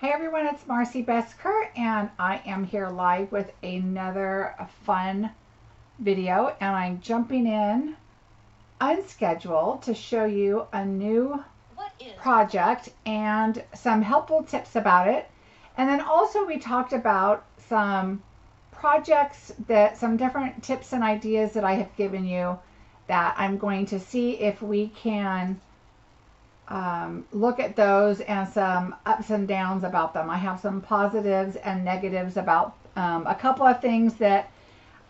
Hey everyone, it's Marcie Besecker and I am here live with another fun video, and I'm jumping in unscheduled to show you a new project and some helpful tips about it. And then also we talked about some projects, some different tips and ideas that I have given you that I'm going to see if we can look at those and some ups and downs about them. I have some positives and negatives about a couple of things that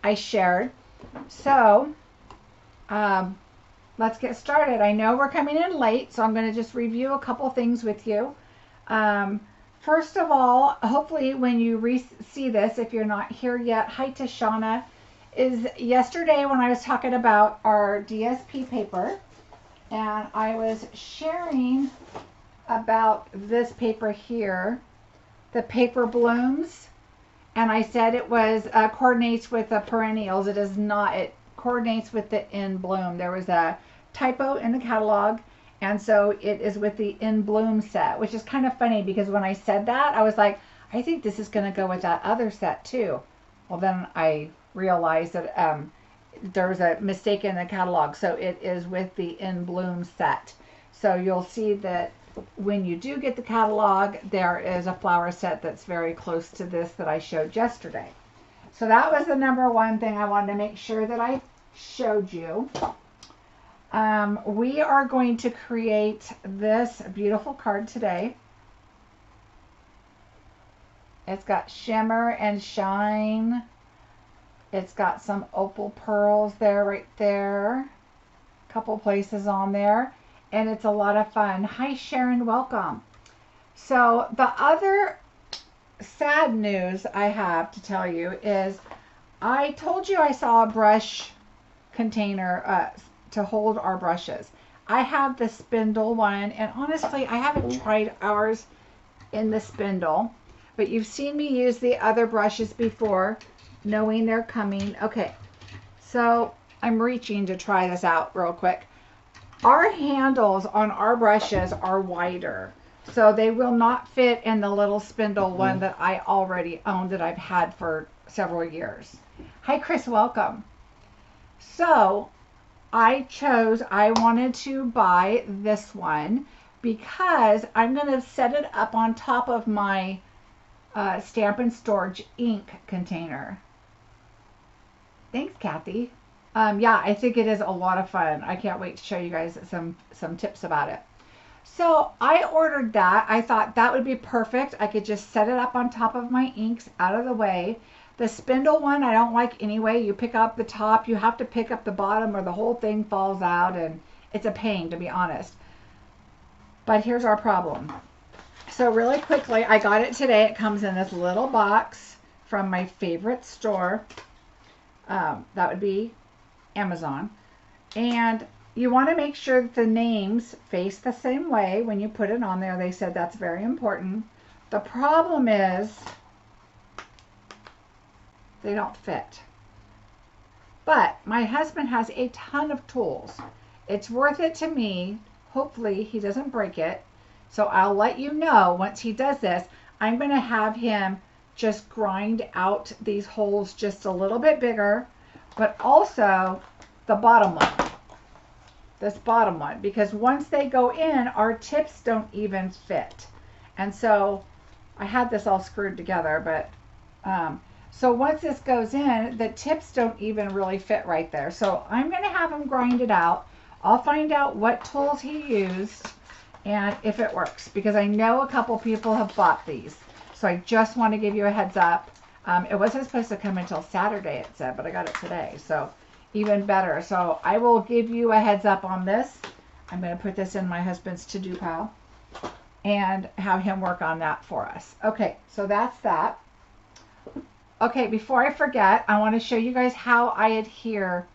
I shared. So let's get started. I know we're coming in late, so I'm going to just review a couple things with you. First of all, hopefully when you see this, if you're not here yet, hi to Shauna, is yesterday when I was talking about our DSP paper. And I was sharing about this paper here, the paper blooms, and I said it was coordinates with the perennials. It is not. It coordinates with the in bloom. There was a typo in the catalog, and so it is with the in bloom set, which is kind of funny because when I said that, I was like, I think this is going to go with that other set too. Well, then I realized that there was a mistake in the catalog, so it is with the in bloom set. So you'll see that when you do get the catalog, there is a flower set that's very close to this that I showed yesterday. So that was the number one thing I wanted to make sure that I showed you. We are going to create this beautiful card today. It's got shimmer and shine. It's got some opal pearls there, right there. A couple places on there. And it's a lot of fun. Hi, Sharon. Welcome. So the other sad news I have to tell you is I told you I saw a brush container to hold our brushes. I have the spindle one, and honestly, I haven't tried ours in the spindle. But you've seen me use the other brushes before, knowing they're coming. Okay, so I'm reaching to try this out real quick. Our handles on our brushes are wider, so they will not fit in the little spindle one that I already own, that I've had for several years. Hi Chris, welcome. So I wanted to buy this one because I'm going to set it up on top of my Stampin' storage ink container. Thanks, Kathy. Yeah, I think it is a lot of fun. I can't wait to show you guys some tips about it. So I ordered that. I thought that would be perfect. I could just set it up on top of my inks out of the way. The spindle one I don't like anyway. You pick up the top, you have to pick up the bottom or the whole thing falls out, and it's a pain, to be honest. But here's our problem. So really quickly, I got it today. It comes in this little box from my favorite store. That would be Amazon. And you want to make sure that the names face the same way when you put it on there. They said that's very important. The problem is they don't fit. But my husband has a ton of tools. It's worth it to me. Hopefully he doesn't break it. So I'll let you know once he does this. I'm going to have him just grind out these holes just a little bit bigger, but also the bottom one, this bottom one, because once they go in, our tips don't even fit. And so I had this all screwed together, but so once this goes in, the tips don't even really fit right there. So I'm going to have him grind it out. I'll find out what tools he used and if it works, because I know a couple people have bought these. So I just want to give you a heads up. It wasn't supposed to come until Saturday, it said, but I got it today, so even better. So I will give you a heads up on this. I'm going to put this in my husband's to-do pile and have him work on that for us. Okay, so that's that. Okay, before I forget, I want to show you guys how I adhere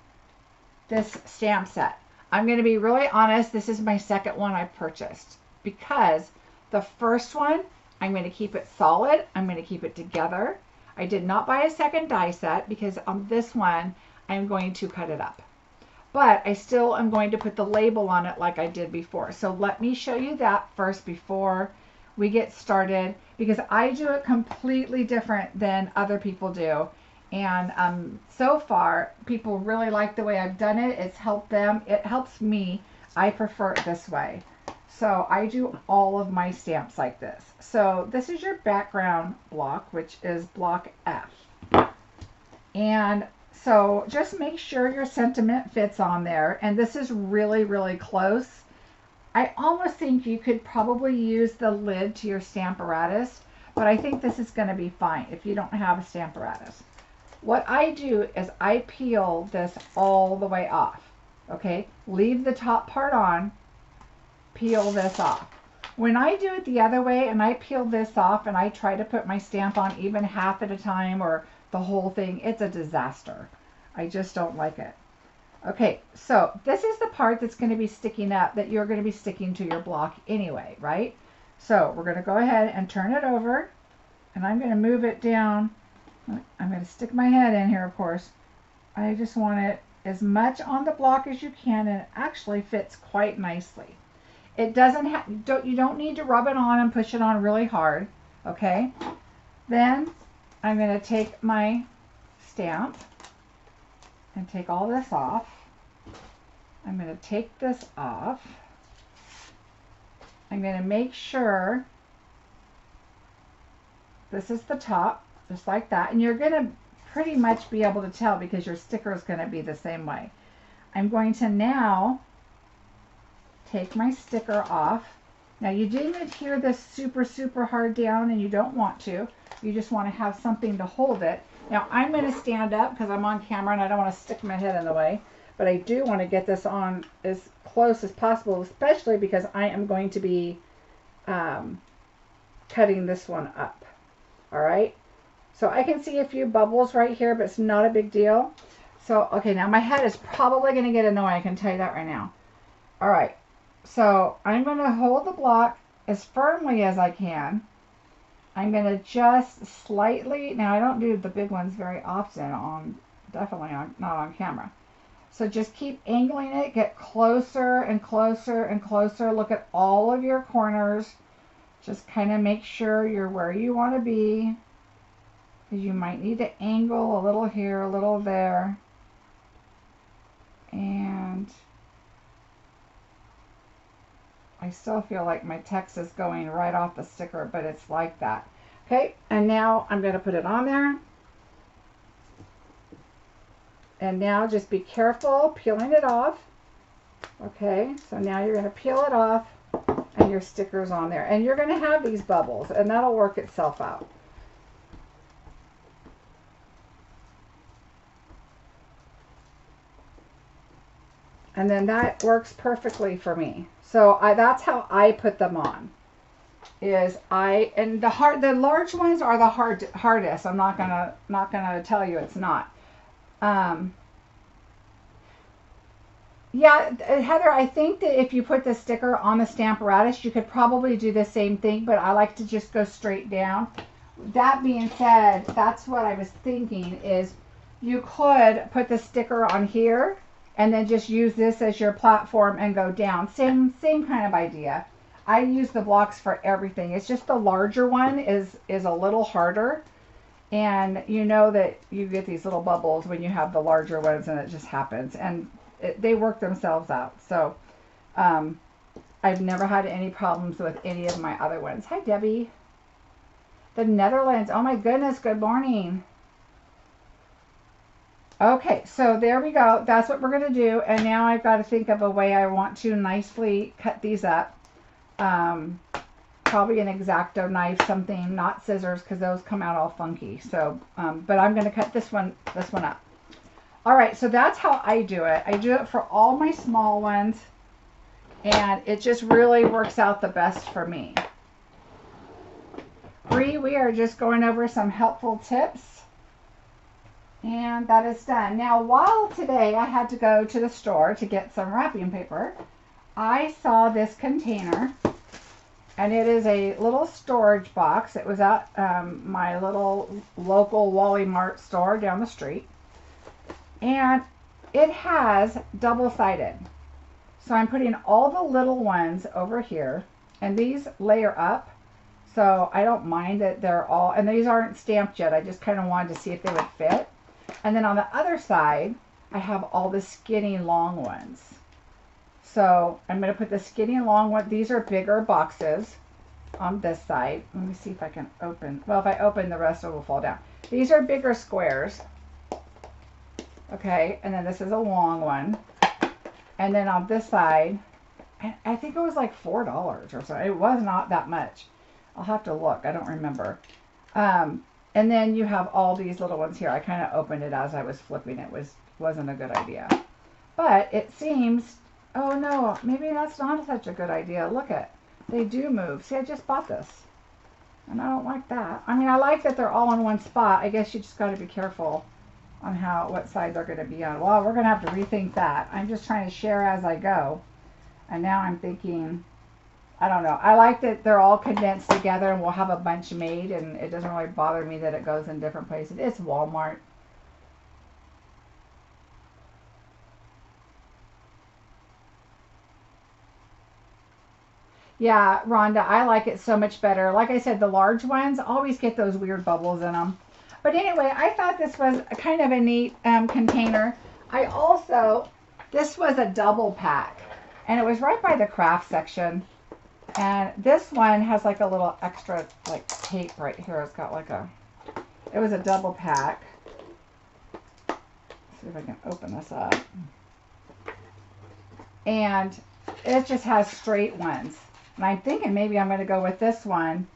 this stamp set. I'm going to be really honest, this is my second one I've purchased, because the first one, I'm going to keep it solid. I'm going to keep it together. I did not buy a second die set because on this one, I'm going to cut it up. But I still am going to put the label on it like I did before. So let me show you that first before we get started, because I do it completely different than other people do. And so far, people really like the way I've done it. It's helped them. It helps me. I prefer it this way. So I do all of my stamps like this. So this is your background block, which is block F. And so just make sure your sentiment fits on there. And this is really, really close. I almost think you could probably use the lid to your Stamparatus, but I think this is going to be fine if you don't have a Stamparatus. What I do is I peel this all the way off. Okay, leave the top part on, peel this off. When I do it the other way and I peel this off and I try to put my stamp on even half at a time or the whole thing, it's a disaster. I just don't like it. Okay, so this is the part that's going to be sticking up, that you're going to be sticking to your block anyway, right? So we're going to go ahead and turn it over, and I'm going to move it down. I'm going to stick my head in here, of course. I just want it as much on the block as you can, and it actually fits quite nicely. It doesn't have, you don't need to rub it on and push it on really hard, okay? Then I'm going to take my stamp and take all this off. I'm going to take this off. I'm going to make sure this is the top, just like that. And you're going to pretty much be able to tell because your sticker is going to be the same way. I'm going to now take my sticker off. Now you didn't adhere this super, super hard down, and you don't want to. You just want to have something to hold it. Now I'm going to stand up because I'm on camera and I don't want to stick my head in the way. But I do want to get this on as close as possible, especially because I am going to be cutting this one up. All right. So I can see a few bubbles right here, but it's not a big deal. So, okay, now my head is probably going to get annoying. I can tell you that right now. All right. So I'm going to hold the block as firmly as I can. I'm going to just slightly, now I don't do the big ones very often definitely not on camera. So just keep angling it, get closer and closer and closer. Look at all of your corners. Just kind of make sure you're where you want to be. Because you might need to angle a little here, a little there. And I still feel like my text is going right off the sticker, but it's like that. Okay, and now I'm going to put it on there. And now just be careful peeling it off. Okay, so now you're going to peel it off and your sticker's on there. And you're going to have these bubbles, and that'll work itself out. And then that works perfectly for me. So that's how I put them on. And the large ones are the hardest. I'm not gonna tell you it's not. Yeah, Heather, I think that if you put the sticker on the Stamparatus, you could probably do the same thing, but I like to just go straight down. That being said, that's what I was thinking is you could put the sticker on here and then just use this as your platform and go down. Same kind of idea. I use the blocks for everything. It's just the larger one is a little harder. And you know that you get these little bubbles when you have the larger ones, and it just happens. And they work themselves out. So I've never had any problems with any of my other ones. Hi, Debbie. The Netherlands. Oh my goodness. Good morning. Okay, so there we go. That's what we're going to do. And now I've got to think of a way I want to nicely cut these up. Probably an X-Acto knife, something, not scissors, because those come out all funky. So, but I'm going to cut this one up. All right, so that's how I do it. I do it for all my small ones, and it just really works out the best for me. Bree, we are just going over some helpful tips. And that is done. Now, while today I had to go to the store to get some wrapping paper, I saw this container, and it is a little storage box. It was at my little local Wally Mart store down the street, and it has double-sided. So I'm putting all the little ones over here, and these layer up, So I don't mind that they're all, and these aren't stamped yet. I just kind of wanted to see if they would fit. And then on the other side, I have all the skinny long ones. So I'm going to put the skinny long one. These are bigger boxes on this side. Let me see if I can open. Well, if I open, the rest of it will fall down. These are bigger squares. Okay, and then this is a long one. And then on this side, I think it was like $4 or something. It was not that much. I'll have to look. I don't remember. And then you have all these little ones here. I kind of opened it as I was flipping. It wasn't a good idea. But it seems, oh no, maybe that's not such a good idea. Look at, they do move. See, I just bought this. And I don't like that. I mean, I like that they're all in one spot. I guess you just got to be careful on what side they're going to be on. Well, we're going to have to rethink that. I'm just trying to share as I go. And now I'm thinking, I don't know. I like that they're all condensed together and we'll have a bunch made, and it doesn't really bother me that it goes in different places. It's Walmart. Yeah, Rhonda, I like it so much better. Like I said, the large ones always get those weird bubbles in them. But anyway, I thought this was kind of a neat container. I also, this was a double pack, and it was right by the craft section. And this one has like a little extra like tape right here. It's got like it was a double pack. Let's see if I can open this up. And it just has straight ones. And I'm thinking maybe I'm going to go with this one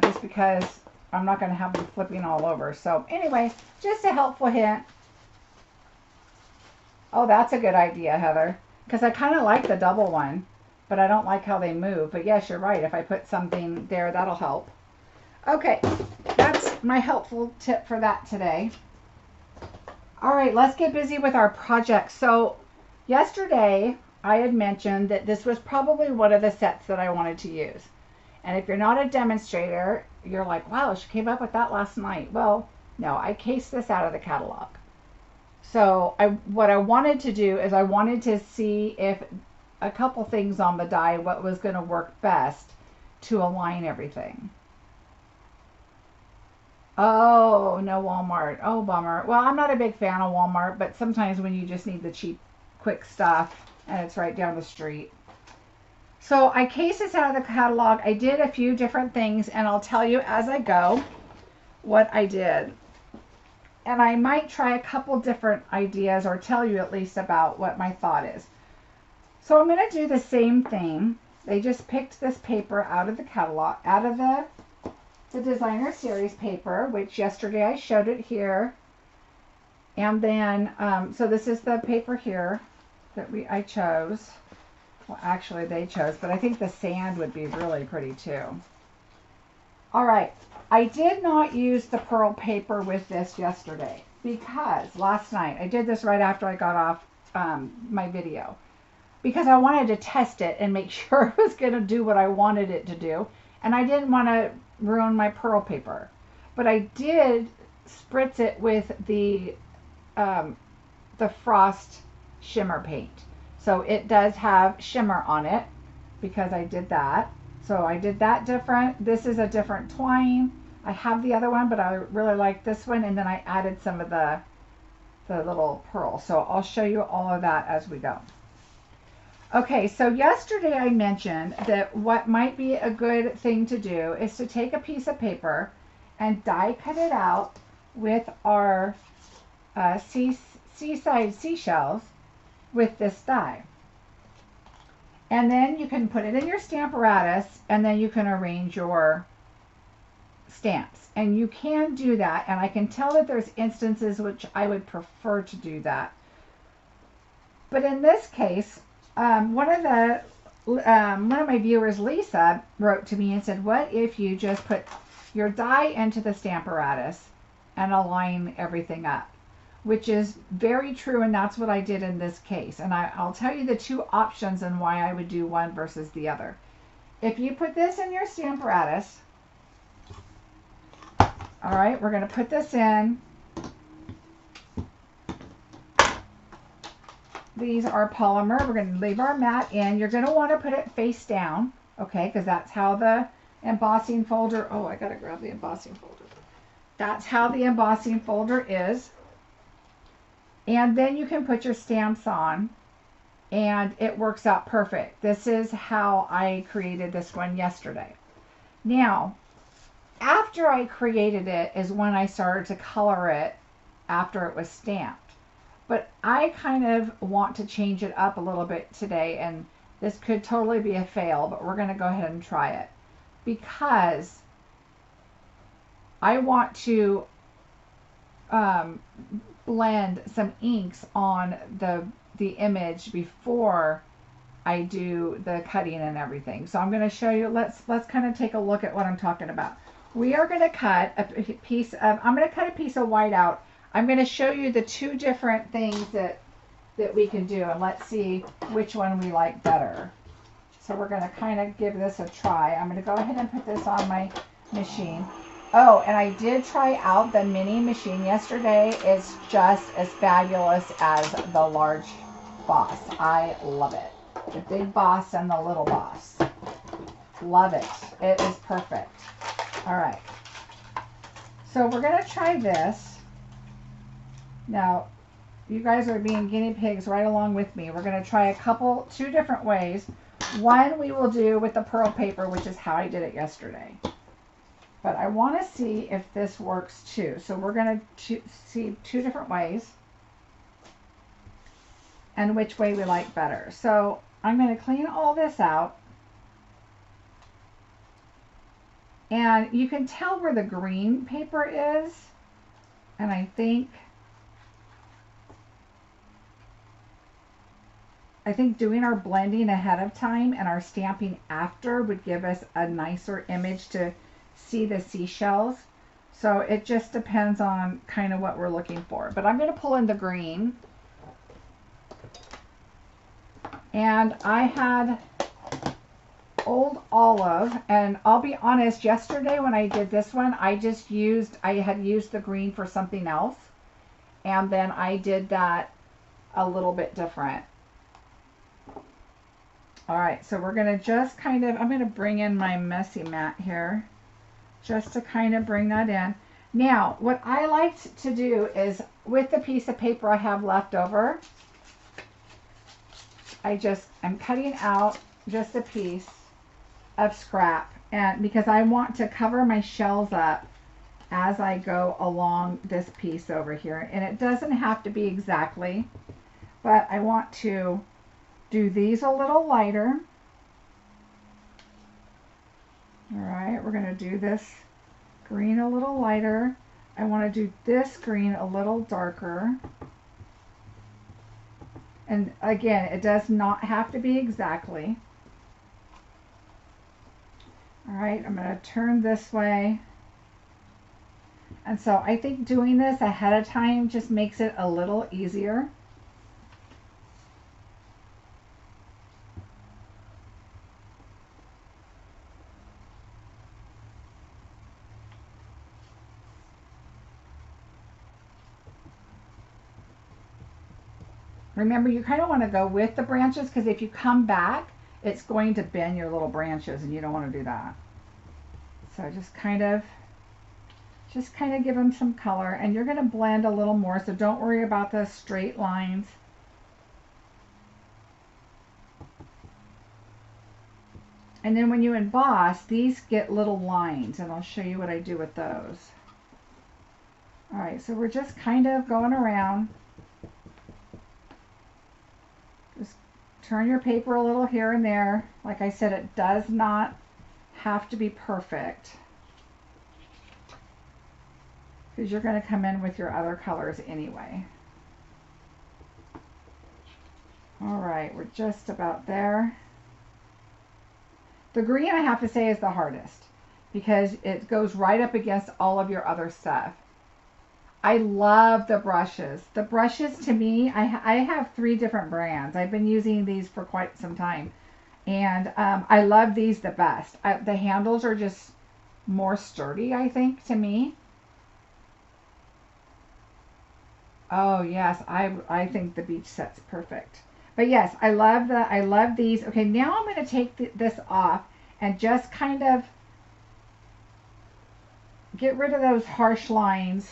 just because I'm not going to have them flipping all over. So anyway, just a helpful hint. Oh, that's a good idea, Heather. Because I kind of like the double one, but I don't like how they move. But yes, you're right. If I put something there, that'll help. Okay, that's my helpful tip for that today. All right, let's get busy with our project. So yesterday, I had mentioned that this was probably one of the sets that I wanted to use. And if you're not a demonstrator, you're like, wow, she came up with that last night. Well, no, I cased this out of the catalog. So what I wanted to do is I wanted to see if a couple things on the die, what was going to work best to align everything. Oh, no Walmart. Oh, bummer. Well, I'm not a big fan of Walmart, but sometimes when you just need the cheap, quick stuff, and it's right down the street. So I cased this out of the catalog. I did a few different things, and I'll tell you as I go what I did. And I might try a couple different ideas or tell you at least about what my thought is. So I'm going to do the same thing. They just picked this paper out of the catalog, out of the designer series paper, which yesterday I showed it here. And then, so this is the paper here that I chose. Well, actually they chose, but I think the sand would be really pretty too. All right, I did not use the pearl paper with this yesterday because last night, I did this right after I got off my video, because I wanted to test it and make sure it was going to do what I wanted it to do, and I didn't want to ruin my pearl paper. But I did spritz it with the frost shimmer paint. So it does have shimmer on it because I did that. So I did that different. This is a different twine. I have the other one, but I really like this one. And then I added some of the little pearl. So I'll show you all of that as we go. Okay, so yesterday I mentioned that what might be a good thing to do is to take a piece of paper and die cut it out with our seaside seashells with this die. And then you can put it in your Stamparatus, and then you can arrange your stamps. And you can do that, and I can tell that there's instances which I would prefer to do that. But in this case, one of my viewers, Lisa, wrote to me and said, what if you just put your die into the Stamparatus and align everything up? Which is very true, and that's what I did in this case. And I'll tell you the two options and why I would do one versus the other. If you put this in your Stamparatus, all right, we're going to put this in. These are polymer. We're going to leave our mat in. You're going to want to put it face down, okay, because that's how the embossing folder. Oh, I gotta grab the embossing folder. That's how the embossing folder is. And then you can put your stamps on and it works out perfect. This is how I created this one yesterday. Now, after I created it is when I started to color it after it was stamped. But I kind of want to change it up a little bit today, and this could totally be a fail, but we're going to go ahead and try it because I want to blend some inks on the image before I do the cutting and everything. So I'm going to show you, let's kind of take a look at what I'm talking about. We are going to cut a piece of, I'm going to cut a piece of white out. I'm going to show you the two different things that we can do, and let's see which one we like better. So we're going to kind of give this a try. I'm going to go ahead and put this on my machine. Oh, and I did try out the mini machine yesterday. It's just as fabulous as the large boss. I love it. The big boss and the little boss. Love it. It is perfect. All right. So we're going to try this. Now, you guys are being guinea pigs right along with me. We're going to try two different ways. One we will do with the pearl paper, which is how I did it yesterday. But I want to see if this works too. So we're going to see two different ways and which way we like better. So I'm going to clean all this out. And you can tell where the green paper is. And I think doing our blending ahead of time and our stamping after would give us a nicer image to see the seashells. So it just depends on kind of what we're looking for. But I'm going to pull in the green. And I had Old Olive, and I'll be honest, yesterday when I did this one, I had used the green for something else. And then I did that a little bit different. All right, so we're going to just kind of, I'm going to bring in my messy mat here just to kind of bring that in. Now, what I like to do is with the piece of paper I have left over, I'm cutting out just a piece of scrap, and because I want to cover my shells up as I go along this piece over here. And it doesn't have to be exactly, but I want to do these a little lighter. All right, we're going to do this green a little lighter. I want to do this green a little darker. And again, it does not have to be exactly. All right, I'm going to turn this way. And so I think doing this ahead of time just makes it a little easier. Remember, you kind of want to go with the branches because if you come back, it's going to bend your little branches and you don't want to do that. So just kind of give them some color, and you're going to blend a little more, so don't worry about the straight lines. And then when you emboss, these get little lines, and I'll show you what I do with those. All right, so we're just kind of going around. Just turn your paper a little here and there. Like I said, it does not have to be perfect, because you're going to come in with your other colors anyway. All right, we're just about there. The green, I have to say, is the hardest because it goes right up against all of your other stuff. I love the brushes. The brushes, to me, I have 3 different brands. I've been using these for quite some time, and I love these the best. The handles are just more sturdy, I think, to me. Oh yes, I think the beach set's perfect. But yes, I love these. Okay, now I'm going to take this off and just kind of get rid of those harsh lines.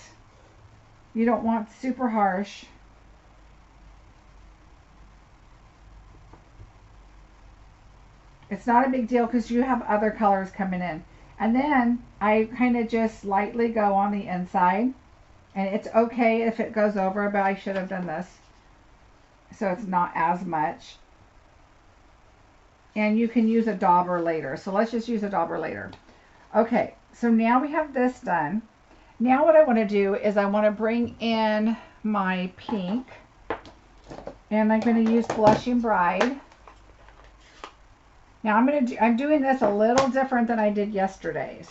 You don't want super harsh. It's not a big deal because you have other colors coming in. And then I kind of just lightly go on the inside. And it's okay if it goes over, but I should have done this so it's not as much. And you can use a dauber later. So let's just use a dauber later. Okay, so now we have this done. Now what I want to do is I want to bring in my pink. And I'm going to use Blushing Bride. Now I'm doing this a little different than I did yesterday's.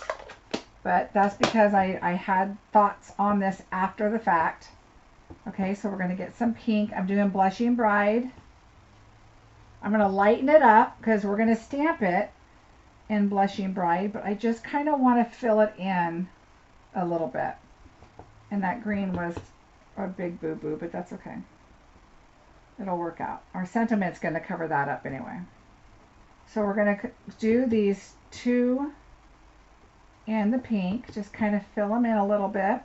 But that's because I had thoughts on this after the fact. Okay, so we're going to get some pink. I'm doing Blushing Bride. I'm going to lighten it up because we're going to stamp it in Blushing Bride. But I just kind of want to fill it in a little bit. And that green was a big boo-boo, but that's okay. It'll work out. Our sentiment's going to cover that up anyway. So we're going to do these two and the pink, just kind of fill them in a little bit.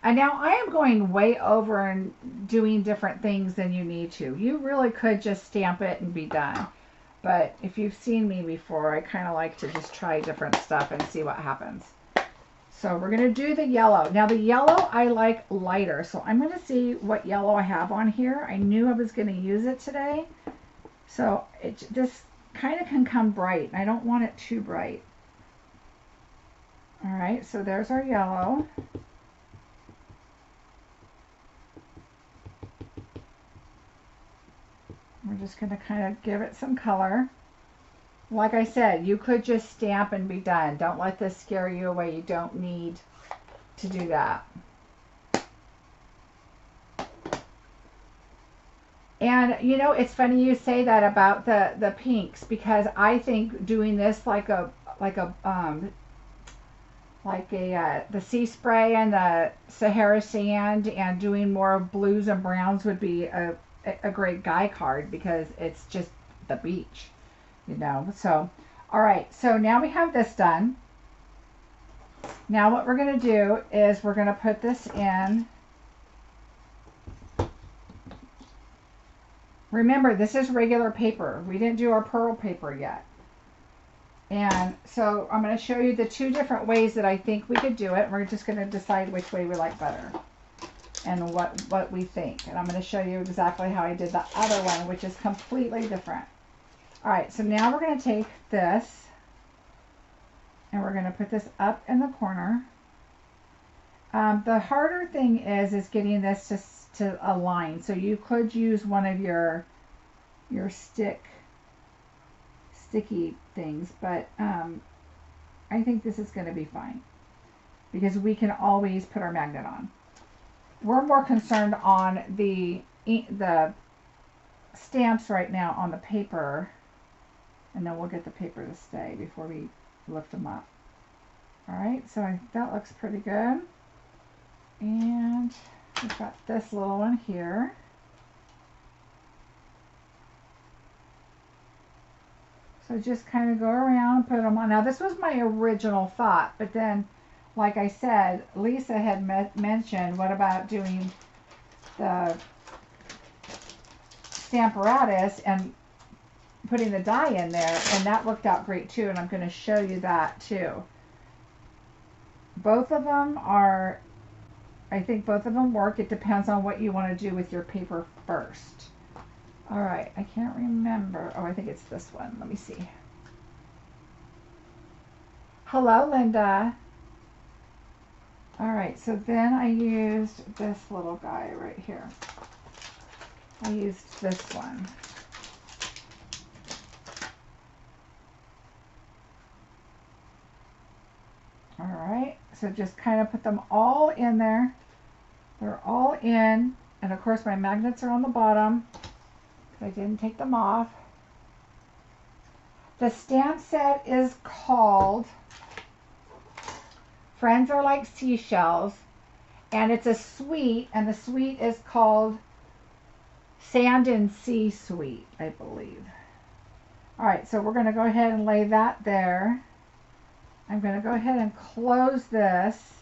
And now I am going way over and doing different things than you need to. You really could just stamp it and be done. But if you've seen me before, I kind of like to just try different stuff and see what happens. So we're going to do the yellow. Now the yellow I like lighter, so I'm going to see what yellow I have on here. I knew I was going to use it today. So this kind of can come bright. I don't want it too bright. All right, so there's our yellow. We're just going to kind of give it some color. Like I said, you could just stamp and be done. Don't let this scare you away. You don't need to do that. And you know, it's funny you say that about the pinks, because I think doing this like the sea spray and the Sahara sand and doing more of blues and browns would be a great guy card, because it's just the beach, you know. So all right, so now we have this done. Now what we're going to do is we're going to put this in. Remember, this is regular paper. We didn't do our pearl paper yet. And so I'm going to show you the two different ways that I think we could do it. We're just going to decide which way we like better and what we think. And I'm going to show you exactly how I did the other one, which is completely different. All right, so now we're going to take this and we're going to put this up in the corner. The harder thing is getting this to align. So you could use one of your sticky things, but I think this is going to be fine because we can always put our magnet on. We're more concerned on the stamps right now on the paper, and then we'll get the paper to stay before we lift them up. All right, so I think that looks pretty good. And we've got this little one here. So just kind of go around and put them on. Now this was my original thought, but then, like I said, Lisa had mentioned, what about doing the Stamparatus and putting the die in there, and that worked out great too, and I'm going to show you that too. Both of them are, I think both of them work. It depends on what you want to do with your paper first. All right, I can't remember. Oh, I think it's this one. Let me see. Hello, Linda. All right, so then I used this little guy right here. I used this one. All right, so just kind of put them all in there. They're all in, and of course my magnets are on the bottom. I didn't take them off. The stamp set is called Friends Are Like Seashells, and it's a suite, and the suite is called Sand and Sea Suite, I believe. All right, so we're going to go ahead and lay that there. I'm going to go ahead and close this,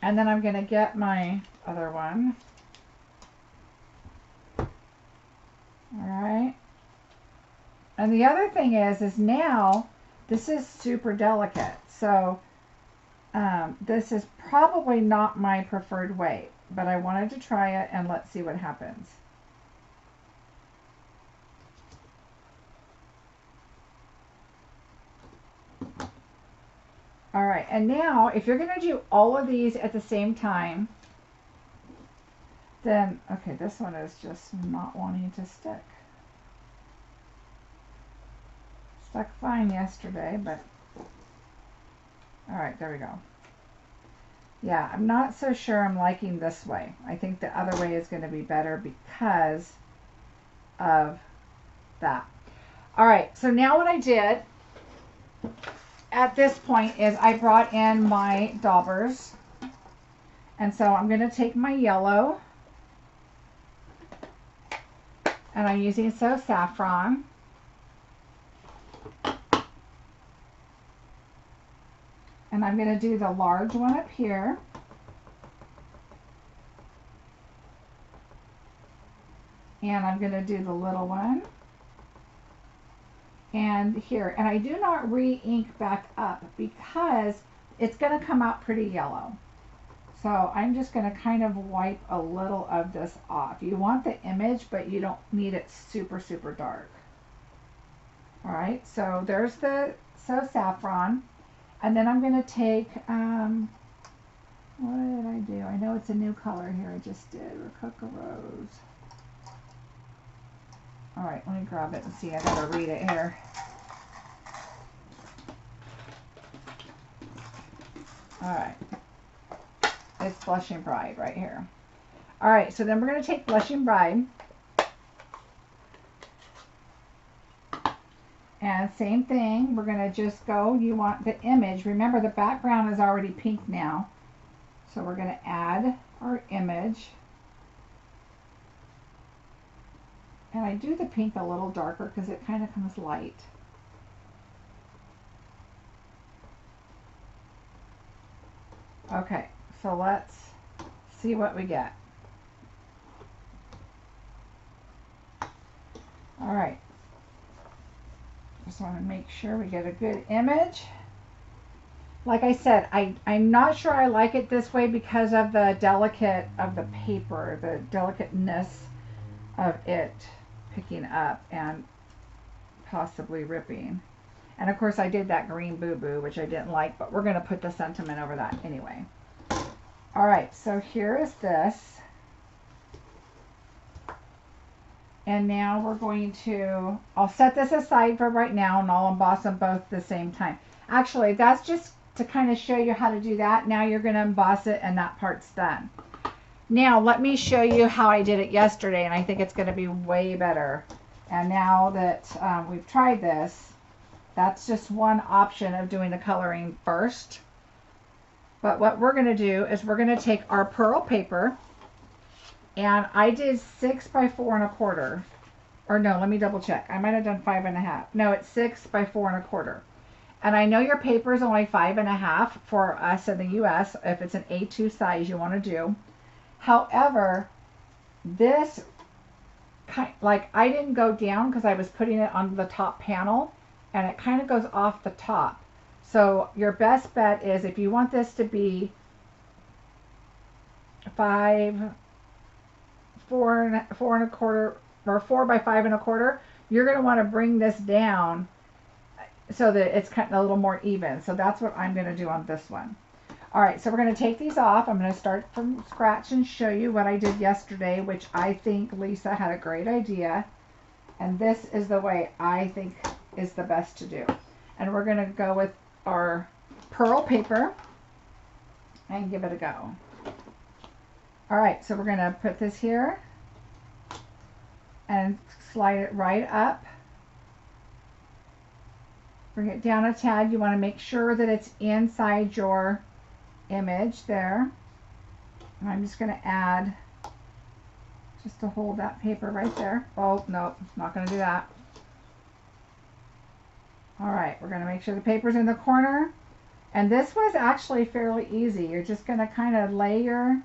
and then I'm going to get my other one. All right. And the other thing is now this is super delicate. So this is probably not my preferred way, but I wanted to try it and let's see what happens. All right, and now if you're going to do all of these at the same time, then, okay, this one is just not wanting to stick. Stuck fine yesterday, but, all right, there we go. Yeah, I'm not so sure I'm liking this way. I think the other way is going to be better because of that. All right, so now what I did at this point is I brought in my daubers. And so I'm going to take my yellow, and I'm using So Saffron. And I'm going to do the large one up here. And I'm going to do the little one. And here. And I do not re-ink back up because it's going to come out pretty yellow. So I'm just going to kind of wipe a little of this off. You want the image, but you don't need it super, super dark. All right, so there's the So Saffron. And then I'm going to take, what did I do? I know it's a new color here. I just did Rococo Rose. All right, let me grab it and see. I got to read it here. All right. It's Blushing Bride right here. All right, so then we're going to take Blushing Bride. And same thing, we're going to just go, you want the image. Remember, the background is already pink now. So we're going to add our image. And I do the pink a little darker because it kind of comes light. Okay, so let's see what we get. All right. Just want to make sure we get a good image. Like I said, I'm not sure I like it this way because of the delicate of the paper, the delicateness of it picking up and possibly ripping. And of course I did that green boo-boo, which I didn't like, but we're going to put the sentiment over that anyway. All right, so here is this. And now we're going to, I'll set this aside for right now and I'll emboss them both at the same time. Actually, that's just to kind of show you how to do that. Now you're going to emboss it and that part's done. Now let me show you how I did it yesterday, and I think it's going to be way better. And now that we've tried this, that's just one option of doing the coloring first. But what we're going to do is we're going to take our pearl paper, and I did 6 by 4 1/4. Or no, let me double check. I might have done 5 1/2. No, it's 6 by 4 1/4. And I know your paper is only 5 1/2 for us in the US, if it's an A2 size you want to do. However, this, like, I didn't go down because I was putting it on the top panel, and it kind of goes off the top. So your best bet is, if you want this to be 4 1/4 or 4 by 5 1/4, you're going to want to bring this down so that it's kind of a little more even. So that's what I'm going to do on this one. All right, so we're going to take these off. I'm going to start from scratch and show you what I did yesterday, which I think Lisa had a great idea. And this is the way I think is the best to do. And we're going to go with our pearl paper and give it a go. All right, so we're going to put this here and slide it right up. Bring it down a tad. You want to make sure that it's inside your image there. And I'm just going to add, just to hold that paper right there. Oh, no, not going to do that. All right, we're going to make sure the paper's in the corner, And this was actually fairly easy. You're just going to kind of lay your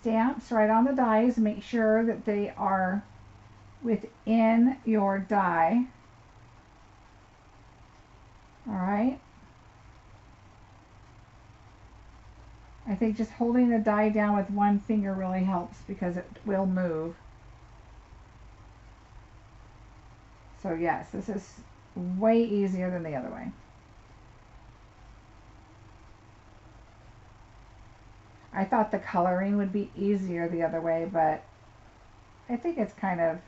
stamps right on the dies. Make sure that they are within your die. All right. I think just holding the die down with one finger really helps because it will move. So yes, this is way easier than the other way. I thought the coloring would be easier the other way, but I think it's kind of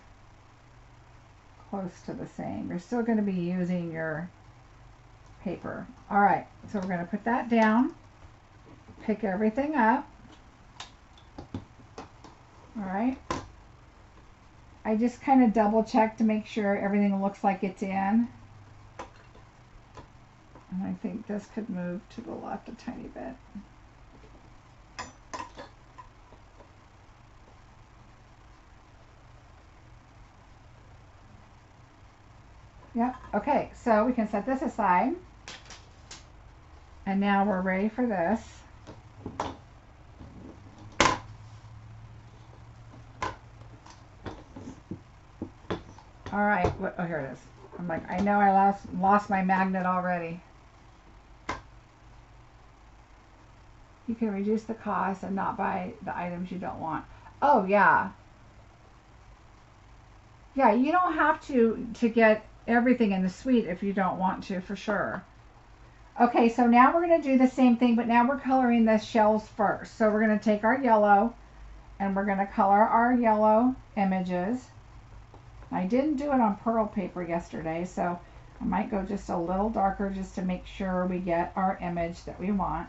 close to the same. You're still going to be using your paper. All right, so we're going to put that down, pick everything up. All right. I just kind of double check to make sure everything looks like it's in. And I think this could move to the left a tiny bit. Yep, okay, so we can set this aside. And now we're ready for this. All right, oh, here it is. I'm like, I know I lost my magnet already. You can reduce the cost and not buy the items you don't want. Oh, yeah. Yeah, you don't have to get everything in the suite if you don't want to, for sure. Okay, so now we're going to do the same thing, but now we're coloring the shells first. So we're going to take our yellow and we're going to color our yellow images. I didn't do it on pearl paper yesterday, so I might go just a little darker just to make sure we get our image that we want.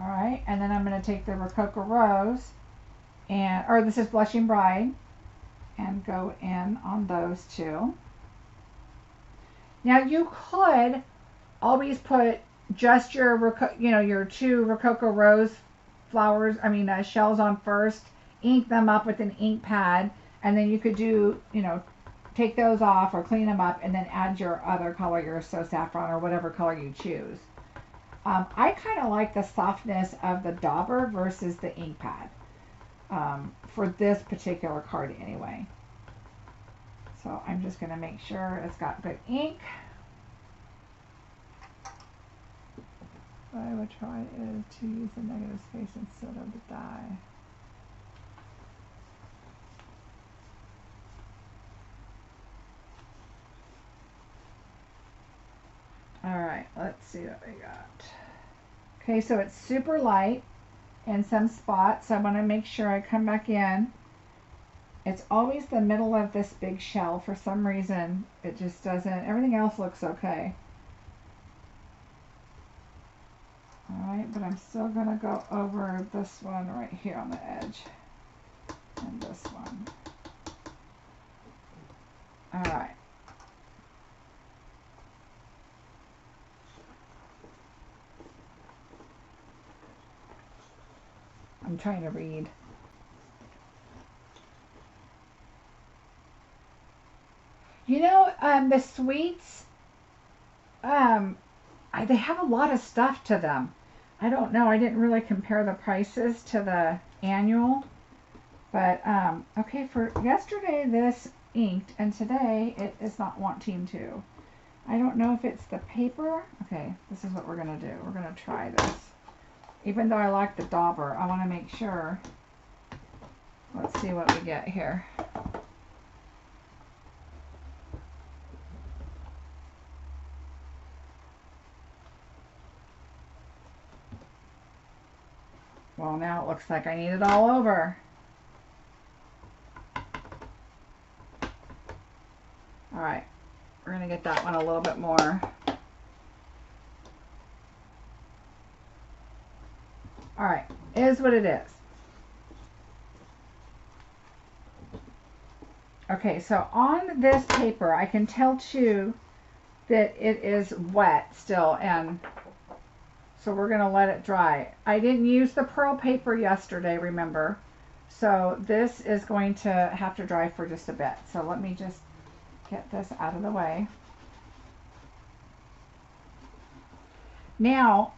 All right, and then I'm going to take the Rococo Rose, or this is Blushing Bride, and go in on those two. Now you could always put just your, your two Rococo Rose flowers, shells on first, ink them up with an ink pad, and then you could do, take those off or clean them up and then add your other color, your So Saffron or whatever color you choose. I kind of like the softness of the dauber versus the ink pad for this particular card anyway. So I'm just going to make sure it's got good ink. What I would try is to use the negative space instead of the die. Alright, let's see what we got. Okay, so it's super light in some spots. So I want to make sure I come back in. It's always the middle of this big shell. For some reason, it just doesn't. Everything else looks okay. Alright, but I'm still going to go over this one right here on the edge. And this one. Alright. I'm trying to read. The sweets, they have a lot of stuff to them. I don't know. I didn't really compare the prices to the annual. But, okay, for yesterday this inked, and today it is not wanting to. I don't know if it's the paper. Okay, this is what we're going to do. We're going to try this. Even though I like the dauber, I want to make sure. Let's see what we get here. Well, now it looks like I need it all over. All right, we're going to get that one a little bit more. All right, it is what it is. Okay, so on this paper, I can tell too that it is wet still, and so we're going to let it dry. I didn't use the pearl paper yesterday, remember, so this is going to have to dry for just a bit. So let me just get this out of the way. Now,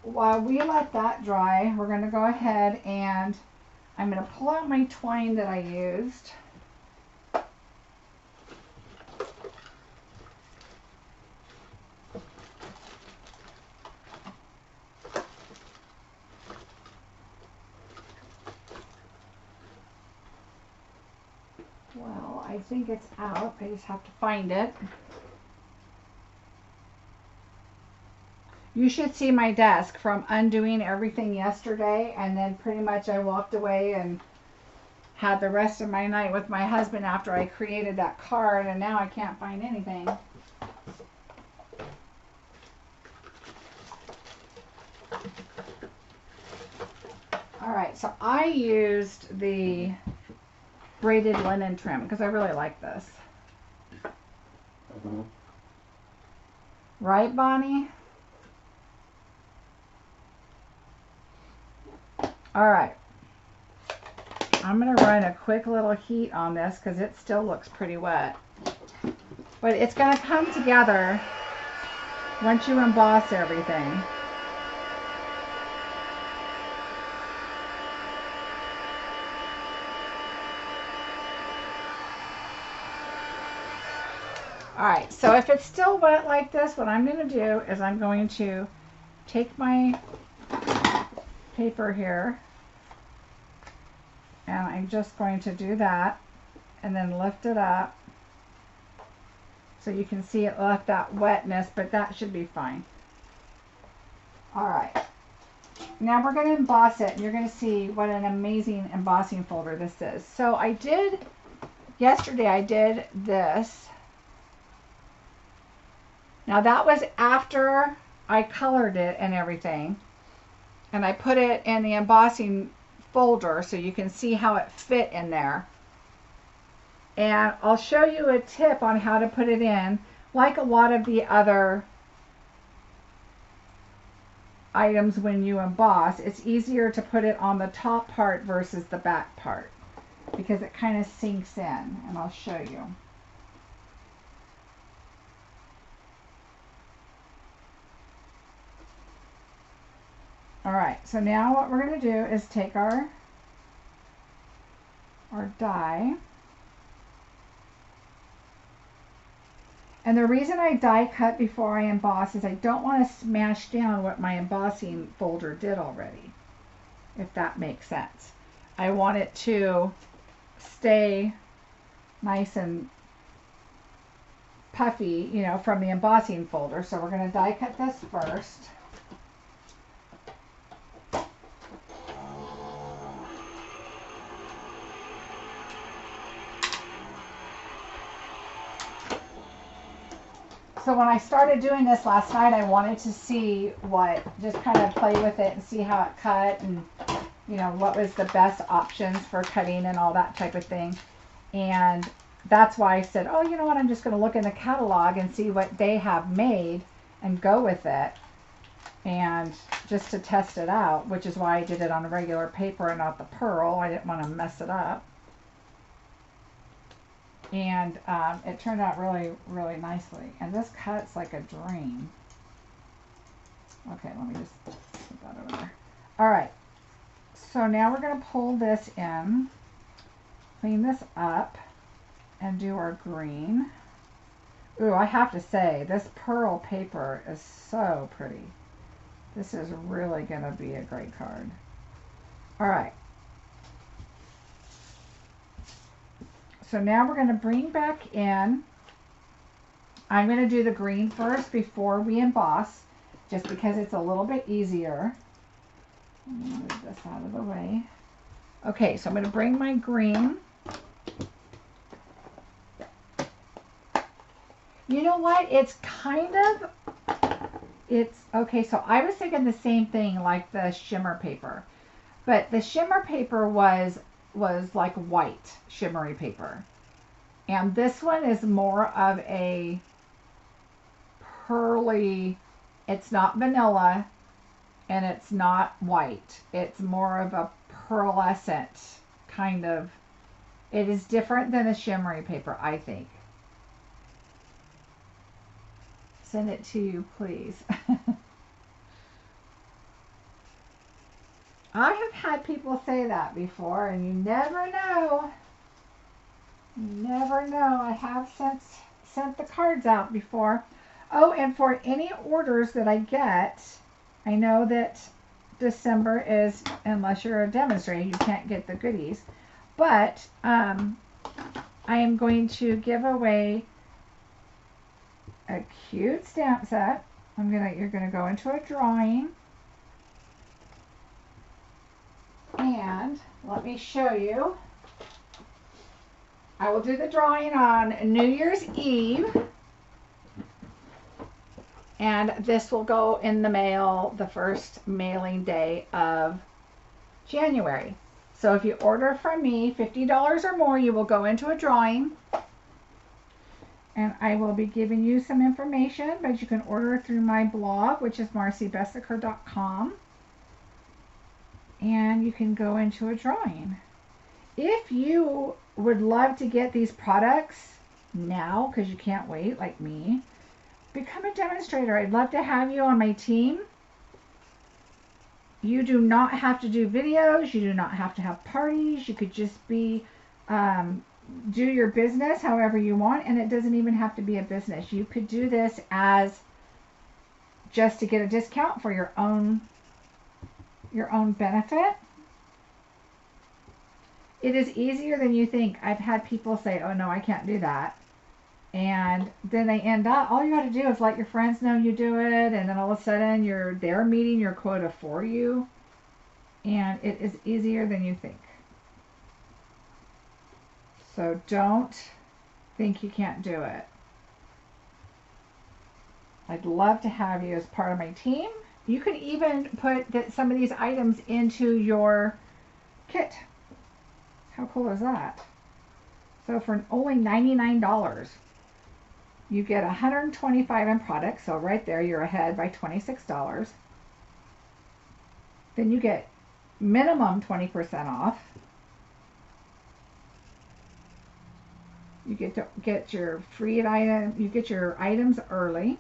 while we let that dry, we're going to go ahead and I'm going to pull out my twine that I used. Well, I think it's out. I just have to find it. You should see my desk from undoing everything yesterday, and then pretty much I walked away and had the rest of my night with my husband after I created that card, and now I can't find anything. Alright, so I used the braided linen trim because I really like this. Right, Bonnie? Alright, I'm going to run a quick little heat on this because it still looks pretty wet. But it's going to come together once you emboss everything. Alright, so if it's still wet like this, what I'm going to do is I'm going to take my paper here and I'm just going to do that and then lift it up so you can see it left that wetness, but that should be fine. Alright, now we're going to emboss it and you're going to see what an amazing embossing folder this is. So yesterday I did this. Now that was after I colored it and everything. And I put it in the embossing folder so you can see how it fit in there. And I'll show you a tip on how to put it in. Like a lot of the other items when you emboss, it's easier to put it on the top part versus the back part because it kind of sinks in, and I'll show you. Alright, so now what we're going to do is take our die. And the reason I die cut before I emboss is I don't want to smash down what my embossing folder did already, if that makes sense. I want it to stay nice and puffy, you know, from the embossing folder. So we're going to die cut this first. So when I started doing this last night, I wanted to see just kind of play with it and see how it cut and, you know, what was the best options for cutting and all that type of thing. And that's why I said, oh, you know what, I'm just going to look in the catalog and see what they have made and go with it. And just to test it out, which is why I did it on a regular paper and not the pearl. I didn't want to mess it up. And it turned out really, really nicely. And this cuts like a dream. Okay, let me just put that over there. All right. So now we're going to pull this in, clean this up, and do our green. Ooh, I have to say, this pearl paper is so pretty. This is really going to be a great card. All right. So now we're going to bring back in, I'm going to do the green first before we emboss, just because it's a little bit easier. I'm going to move this out of the way. Okay, so I'm going to bring my green. You know what? It's okay, so I was thinking the same thing like the shimmer paper. But the shimmer paper was like white shimmery paper. And this one is more of a pearly, it's not vanilla and it's not white. It's more of a pearlescent kind of, It is different than the shimmery paper, I think. Send it to you, please. I have had people say that before, and you never know. You never know. I have sent the cards out before. Oh, and for any orders that I get, I know that December is, unless you're a demonstrator, you can't get the goodies. But I am going to give away a cute stamp set. You're gonna go into a drawing, and let me show you. I will do the drawing on New Year's Eve, and this will go in the mail the first mailing day of January. So if you order from me $50 or more, you will go into a drawing, and I will be giving you some information, but you can order through my blog, which is marciebeseckerdesigns, and you can go into a drawing. If you would love to get these products now, because you can't wait like me, become a demonstrator. I'd love to have you on my team. You do not have to do videos. You do not have to have parties. You could just be do your business however you want, and it doesn't even have to be a business. You could do this as just to get a discount for your own benefit. It is easier than you think. I've had people say, oh no, I can't do that. And then they end up, all you got to do is let your friends know you do it, and then all of a sudden they're meeting your quota for you. And it is easier than you think. So don't think you can't do it. I'd love to have you as part of my team. You can even put some of these items into your kit. How cool is that? So for only $99, you get 125 in products. So right there, you're ahead by $26. Then you get minimum 20% off. You get to get your free item. You get your items early.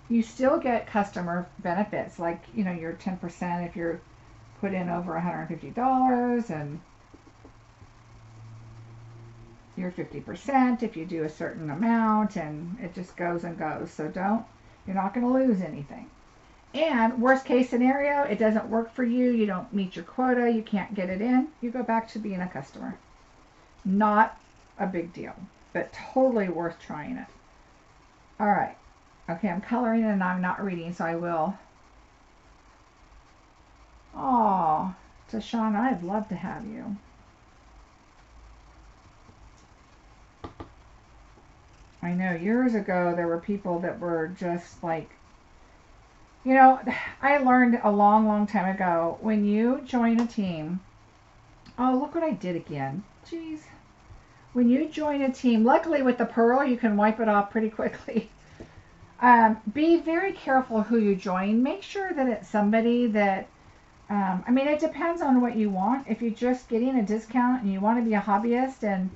You still get customer benefits, like your 10% if you're put in over $150, and your 50% if you do a certain amount, and it just goes and goes. So you're not going to lose anything. And worst case scenario, it doesn't work for you. You don't meet your quota. You can't get it in. You go back to being a customer. Not a big deal, but totally worth trying it. All right. Okay, I'm coloring and I'm not reading, so I will. Oh, Tashana, I'd love to have you. I know years ago there were people that were just like, I learned a long, long time ago, when you join a team, oh, look what I did again. Jeez. When you join a team, luckily with the pearl, you can wipe it off pretty quickly. Be very careful who you join. Make sure that it's somebody that, it depends on what you want. If you're just getting a discount and you want to be a hobbyist, and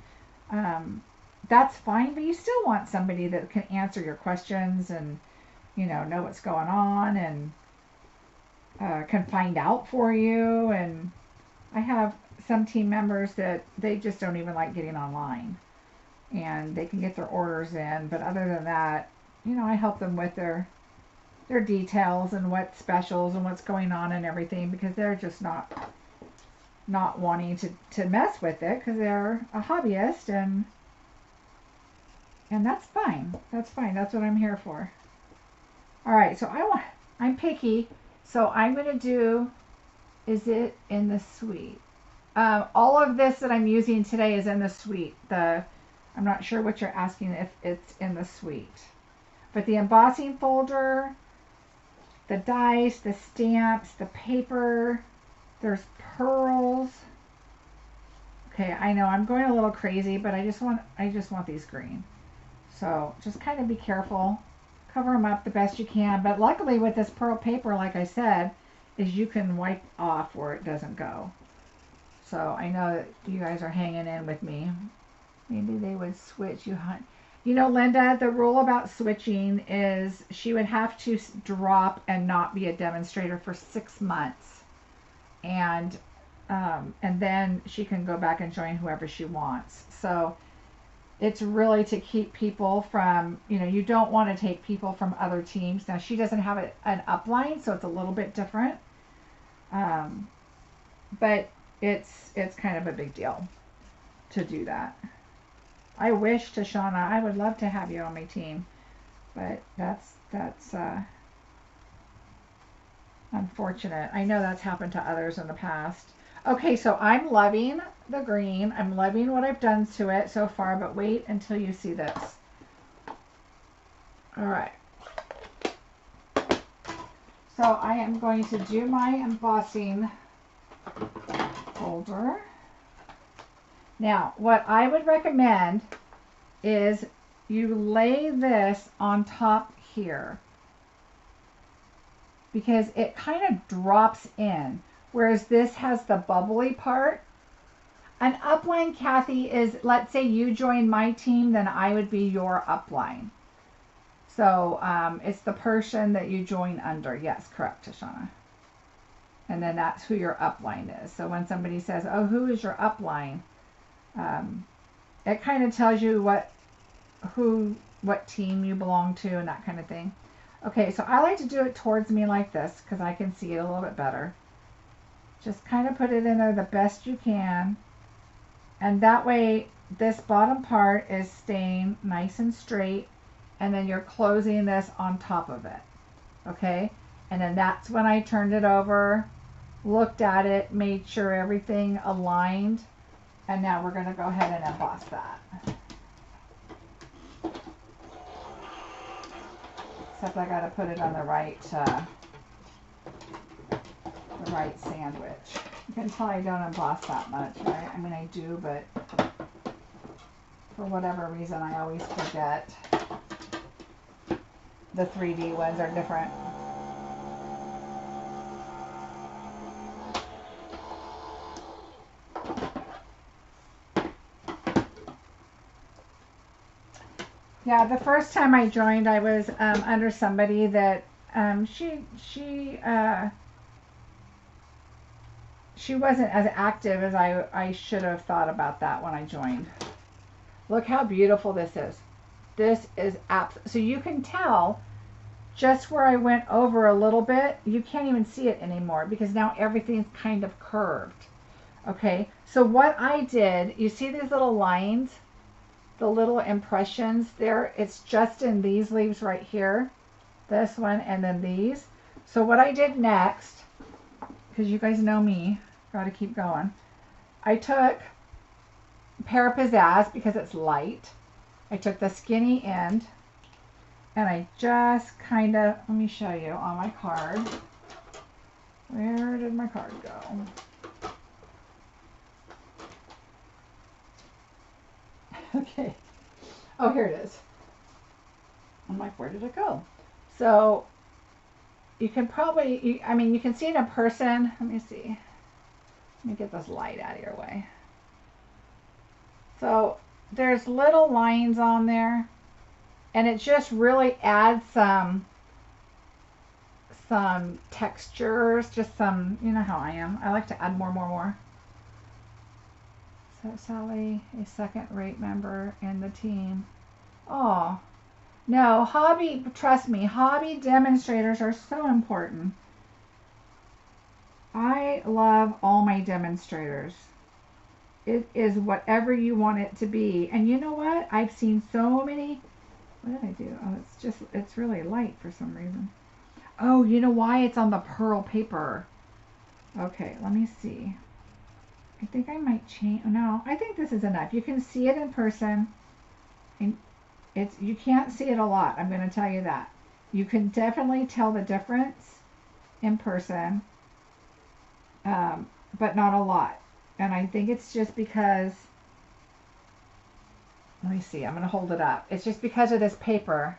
that's fine, but you still want somebody that can answer your questions and, know what's going on, and can find out for you. And I have some team members that they just don't even like getting online, and they can get their orders in, but other than that, I help them with their details and what specials and what's going on and everything, because they're just not wanting to mess with it, because they're a hobbyist, and that's fine. That's fine. That's what I'm here for. All right, so I'm picky, so I'm going to do, is it in the suite? All of this that I'm using today is in the suite. I'm not sure what you're asking if it's in the suite. But the embossing folder, the dice, the stamps, the paper, there's pearls. Okay, I know I'm going a little crazy, but I just want these green. So just kind of be careful. Cover them up the best you can. But luckily with this pearl paper, like I said, is you can wipe off where it doesn't go. So I know that you guys are hanging in with me. Maybe they would switch you. You know, Linda, the rule about switching is she would have to drop and not be a demonstrator for 6 months. And then she can go back and join whoever she wants. So it's really to keep people from, you know, you don't want to take people from other teams. Now, she doesn't have an upline, so it's a little bit different. But it's kind of a big deal to do that. I wish, Tashana, I would love to have you on my team, but that's unfortunate. I know that's happened to others in the past. Okay, so I'm loving the green. I'm loving what I've done to it so far, but wait until you see this. All right. So I am going to do my embossing folder. Now, what I would recommend is you lay this on top here because it kind of drops in, whereas this has the bubbly part. An upline, Kathy, is, let's say you join my team, then I would be your upline. So it's the person that you join under. Yes, correct, Tashana. And then that's who your upline is. So when somebody says, oh, who is your upline? It kind of tells you what team you belong to and that kind of thing. Okay, so I like to do it towards me like this because I can see it a little bit better. Just kind of put it in there the best you can. And that way this bottom part is staying nice and straight, and then you're closing this on top of it. Okay? And then that's when I turned it over, looked at it, made sure everything aligned, and now we're going to go ahead and emboss that. Except I got to put it on the right sandwich. You can tell I don't emboss that much, right? I mean, I do, but for whatever reason, I always forget. The 3D ones are different. Yeah, the first time I joined, I was under somebody that she wasn't as active as I should have thought about that when I joined. Look how beautiful this is. This is so you can tell just where I went over a little bit, you can't even see it anymore because now everything's kind of curved. Okay, so what I did, you see these little lines, the little impressions there, it's just in these leaves right here, this one and then these. So what I did next, because you guys know me, gotta keep going, I took Pear Pizzazz because it's light. I took the skinny end and I just kind of, let me show you on my card. Where did my card go? Okay. Oh, here it is. I'm like, where did it go? So you can probably, I mean, you can see it in person. Let me see. Let me get this light out of your way. So there's little lines on there, and it just really adds some textures, just some, you know how I am. I like to add more. So Sally, a second-rate member in the team. Oh, no, hobby, trust me, hobby demonstrators are so important. I love all my demonstrators. It is whatever you want it to be. And you know what? I've seen so many. What did I do? Oh, it's really light for some reason. Oh, you know why? It's on the pearl paper. Okay, let me see. I think I might change. No, I think this is enough. You can see it in person. And you can't see it a lot. I'm going to tell you that. You can definitely tell the difference in person, but not a lot. And I think it's just because, let me see, I'm going to hold it up. It's just because of this paper.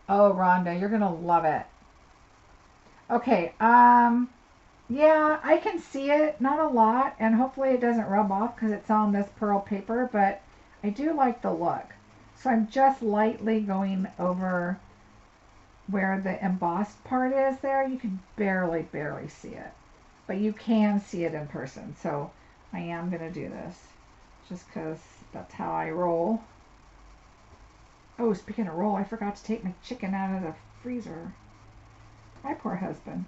Oh, Rhonda, you're going to love it. Okay, Yeah, I can see it, not a lot, and hopefully it doesn't rub off because it's on this pearl paper, but I do like the look. So I'm just lightly going over where the embossed part is there. You can barely see it, but you can see it in person. So I am going to do this just because that's how I roll. Oh, speaking of roll, I forgot to take my chicken out of the freezer. My poor husband.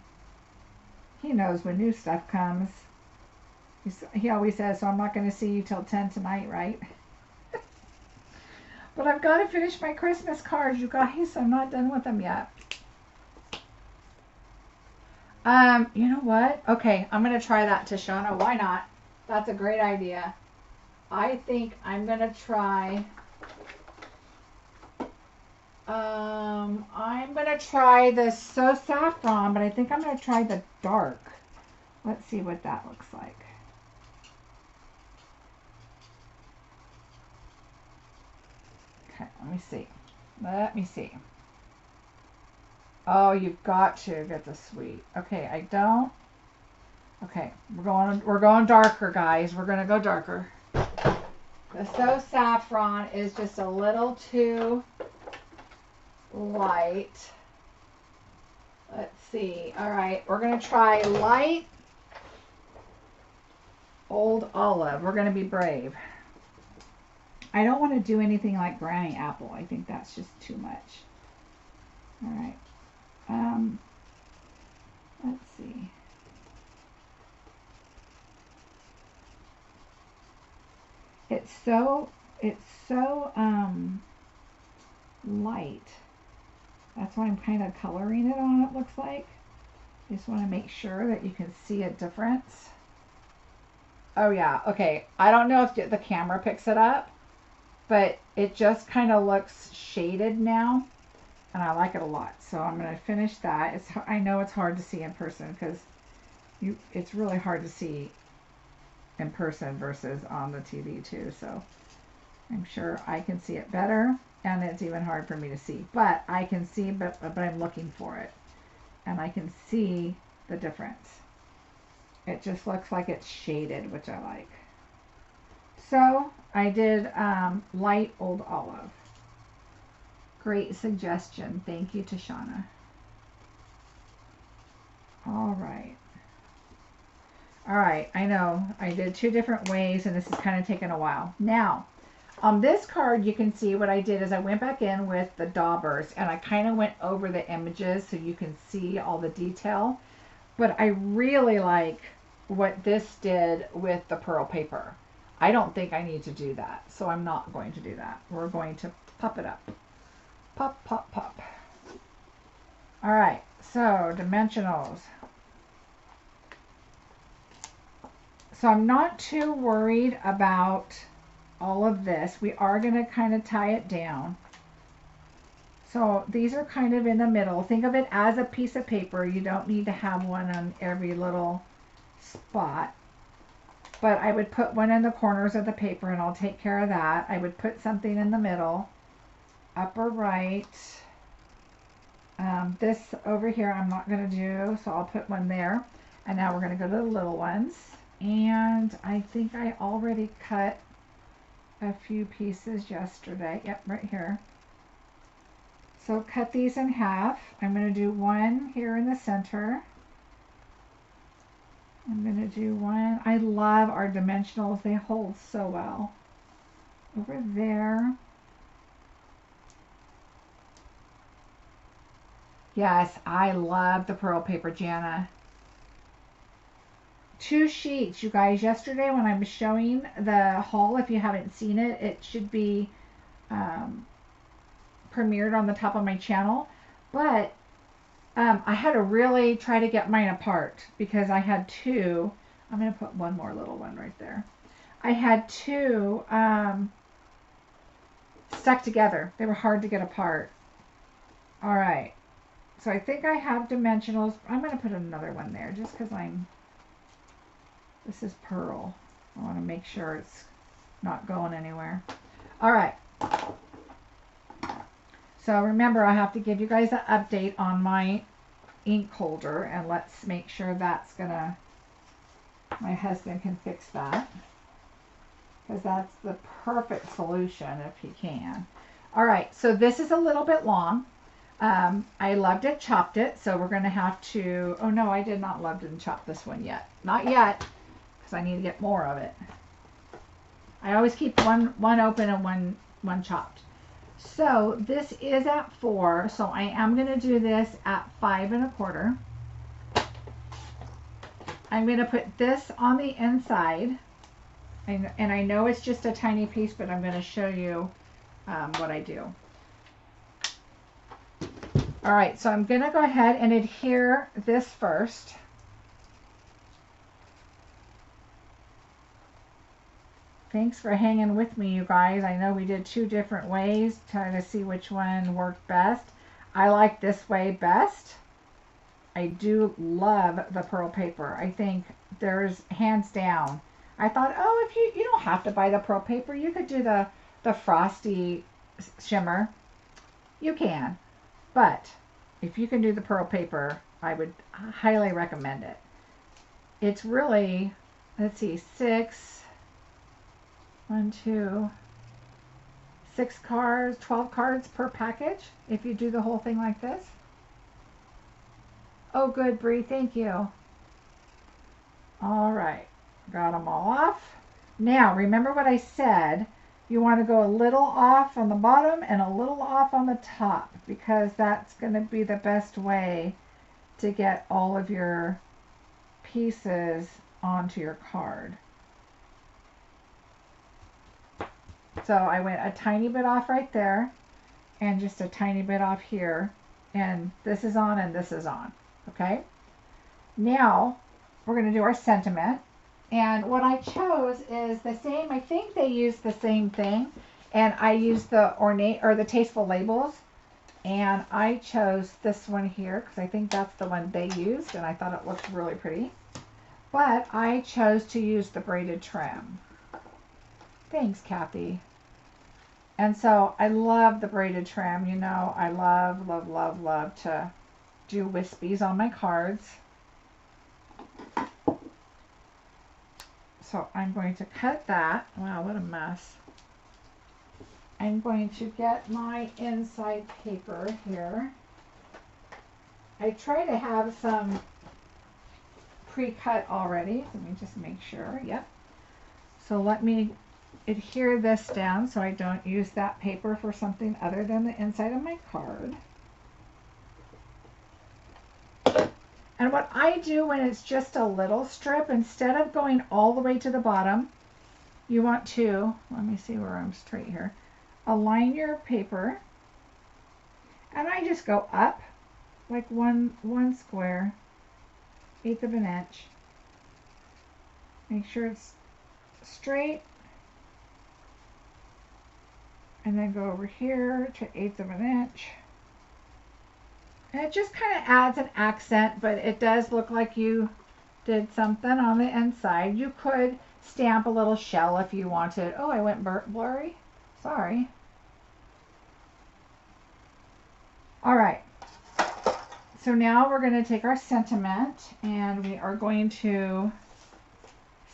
He knows when new stuff comes. He always says, so I'm not going to see you till 10 tonight, right? But I've got to finish my Christmas cards, you guys. I'm not done with them yet. You know what? Okay, I'm going to try that, Tashana. Why not? That's a great idea. I think I'm going to try... I'm going to try the So Saffron, but I think I'm going to try the dark. Let's see what that looks like. Okay, let me see. Let me see. Oh, you've got to get the sweet. Okay, I don't. Okay, we're going darker, guys. We're going to go darker. The So Saffron is just a little too light. Let's see. All right, we're going to try light Old Olive. We're going to be brave. I don't want to do anything like Granny Apple. I think that's just too much. All right. Let's see. It's so light. That's why I'm kind of coloring it on, it looks like. Just want to make sure that you can see a difference. Oh yeah, okay. I don't know if the camera picks it up, but it just kind of looks shaded now, and I like it a lot. So I'm going to finish that. I know it's hard to see in person because it's really hard to see in person versus on the TV too. So I'm sure I can see it better, and it's even hard for me to see. But I can see, but I'm looking for it, and I can see the difference. It just looks like it's shaded, which I like. So I did light Old Olive. Great suggestion. Thank you, Tashana. All right. All right, I know I did 2 different ways, and this is kind of taking a while. Now, on this card, you can see what I did is I went back in with the daubers, and I kind of went over the images so you can see all the detail. But I really like what this did with the pearl paper. I don't think I need to do that, so I'm not going to do that. We're going to pop it up. Pop, pop, pop. All right, so dimensionals. So I'm not too worried about all of this. We are going to kind of tie it down. So these are kind of in the middle. Think of it as a piece of paper. You don't need to have one on every little spot. But I would put one in the corners of the paper, and I'll take care of that. I would put something in the middle, upper right. This over here I'm not going to do, so I'll put one there. And now we're going to go to the little ones. And I think I already cut a few pieces yesterday. Yep, right here. So cut these in half. I'm going to do one here in the center. I'm going to do one. I love our dimensionals. They hold so well. Over there. Yes, I love the pearl paper, Jana. 2 sheets, you guys. Yesterday when I was showing the haul, if you haven't seen it, it should be premiered on the top of my channel. But I had to really try to get mine apart because I had 2. I'm going to put one more little one right there. I had 2 stuck together. They were hard to get apart. All right. So I think I have dimensionals. I'm going to put another one there just because this is pearl. I want to make sure it's not going anywhere. All right. So remember, I have to give you guys an update on my ink holder, and let's make sure that's gonna, my husband can fix that, because that's the perfect solution if he can. All right, so this is a little bit long. I loved it, chopped it, so we're going to have to, oh no, I did not love and chop this one yet. Not yet, because I need to get more of it. I always keep one open and one chopped. So this is at 4, so I am going to do this at 5 1/4. I'm going to put this on the inside, and I know it's just a tiny piece, but I'm going to show you what I do. All right, so I'm going to go ahead and adhere this first. Thanks for hanging with me, you guys. I know we did 2 different ways, trying to see which one worked best. I like this way best. I do love the pearl paper. I think there's hands down. I thought, oh, if you don't have to buy the pearl paper, you could do the frosty shimmer. You can. But if you can do the pearl paper, I would highly recommend it. It's really, let's see, 6 cards, 12 cards per package if you do the whole thing like this. Oh, good, Bree, thank you. All right, got them all off. Now, remember what I said. You want to go a little off on the bottom and a little off on the top, because that's going to be the best way to get all of your pieces onto your card. So I went a tiny bit off right there and just a tiny bit off here, and this is on and this is on. Okay, now we're going to do our sentiment. And what I chose is the same, I think they use the same thing, and I used the ornate or the tasteful labels, and I chose this one here because I think that's the one they used, and I thought it looked really pretty. But I chose to use the braided trim. Thanks, Kathy. And so I love the braided trim. You know, I love, love, love, love to do wispies on my cards. So I'm going to cut that. Wow, what a mess. I'm going to get my inside paper here. I try to have some pre-cut already. Let me just make sure. Yep. So let me adhere this down so I don't use that paper for something other than the inside of my card. And what I do when it's just a little strip, instead of going all the way to the bottom, you want to, let me see where I'm straight here, align your paper, and I just go up like one square, 1/8 of an inch. Make sure it's straight, and then go over here to 1/8 of an inch. And it just kind of adds an accent, but it does look like you did something on the inside. You could stamp a little shell if you wanted. Oh, I went blurry. Sorry. All right. So now we're going to take our sentiment and we are going to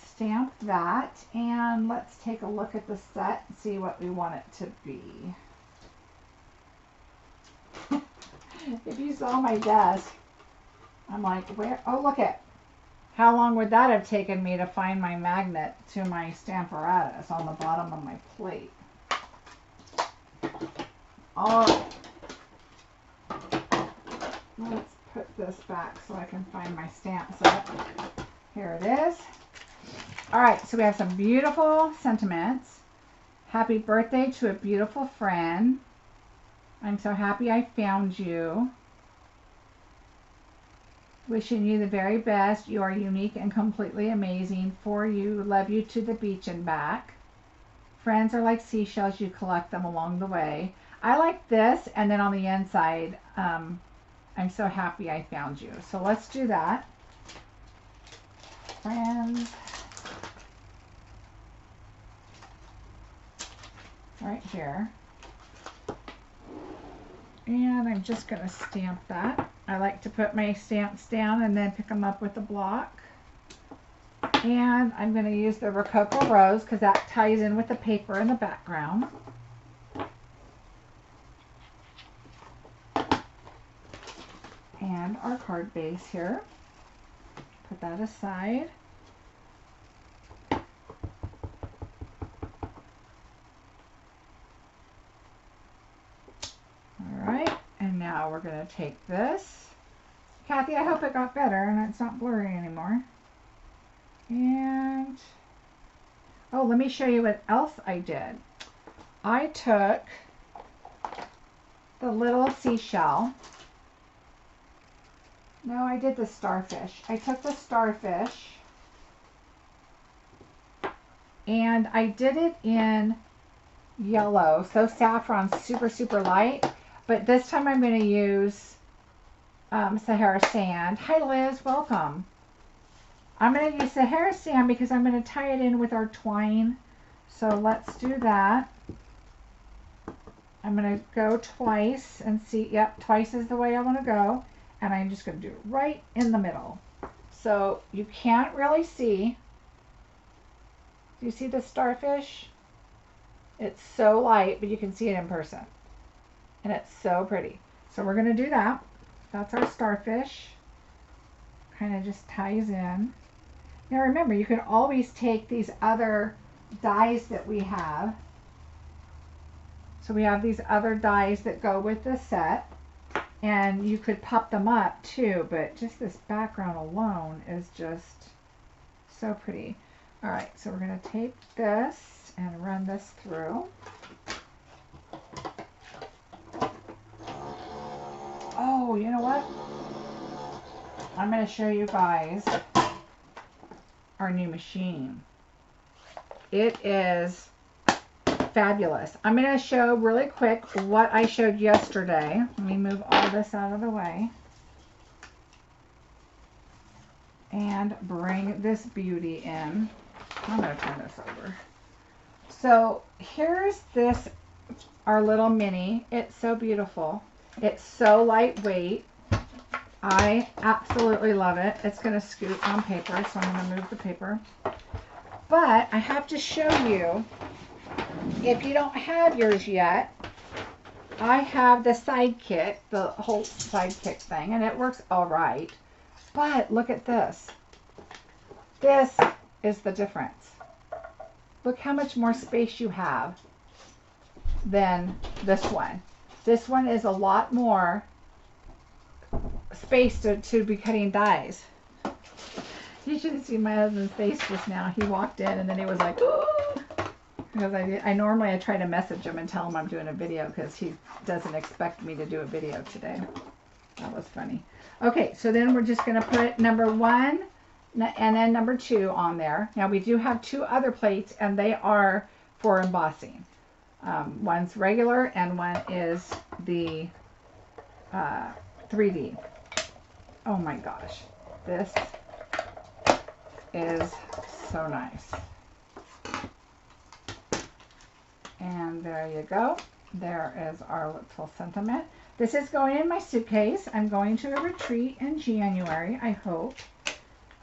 stamp that. And let's take a look at the set and see what we want it to be. If you saw my desk, I'm like, where? Oh, look at how long would that have taken me to find my magnet to my Stamparatus on the bottom of my plate. All right. Let's put this back so I can find my stamp set. Here it is. All right, so we have some beautiful sentiments. Happy birthday to a beautiful friend. I'm so happy I found you. Wishing you the very best. You are unique and completely amazing. For you, love you to the beach and back. Friends are like seashells. You collect them along the way. I like this, and then on the inside, I'm so happy I found you. So let's do that. Friends. Right here. And I'm just going to stamp that. I like to put my stamps down and then pick them up with a block. And I'm going to use the Rococo Rose because that ties in with the paper in the background. And our card base here. Put that aside. Alright, and now we're going to take this. Kathy, I hope it got better and it's not blurry anymore. And, oh, let me show you what else I did. I took the little seashell. No, I did the starfish. I took the starfish and I did it in yellow. So saffron's super, super light. But this time I'm going to use Sahara sand. Hi Liz, welcome. I'm going to use Sahara sand because I'm going to tie it in with our twine. So let's do that. I'm going to go twice and see. Yep, twice is the way I want to go. And I'm just going to do it right in the middle. So you can't really see. Do you see the starfish? It's so light, but you can see it in person. And it's so pretty. So we're going to do that. That's our starfish. Kind of just ties in. Now remember, you can always take these other dies that we have. So we have these other dies that go with the set. And you could pop them up too, but just this background alone is just so pretty. Alright, so we're going to take this and run this through. Oh, you know what? I'm going to show you guys our new machine. It is fabulous. I'm going to show really quick what I showed yesterday. Let me move all this out of the way and bring this beauty in. I'm going to turn this over. So here's this, our little mini. It's so beautiful. It's so lightweight. I absolutely love it. It's going to scoot on paper, so I'm going to move the paper. But I have to show you, if you don't have yours yet, I have the Sidekick, the whole Sidekick thing, and it works all right. But look at this. This is the difference. Look how much more space you have than this one. This one is a lot more space to be cutting dies. You should have seen my husband's face just now. He walked in and then he was like, ooh. Because I normally try to message him and tell him I'm doing a video because he doesn't expect me to do a video today. That was funny. Okay, so then we're just going to put number 1 and then number 2 on there. Now we do have 2 other plates and they are for embossing. One's regular and one is the 3D. Oh my gosh, this is so nice. And there you go. There is our little sentiment. This is going in my suitcase. I'm going to a retreat in January, I hope.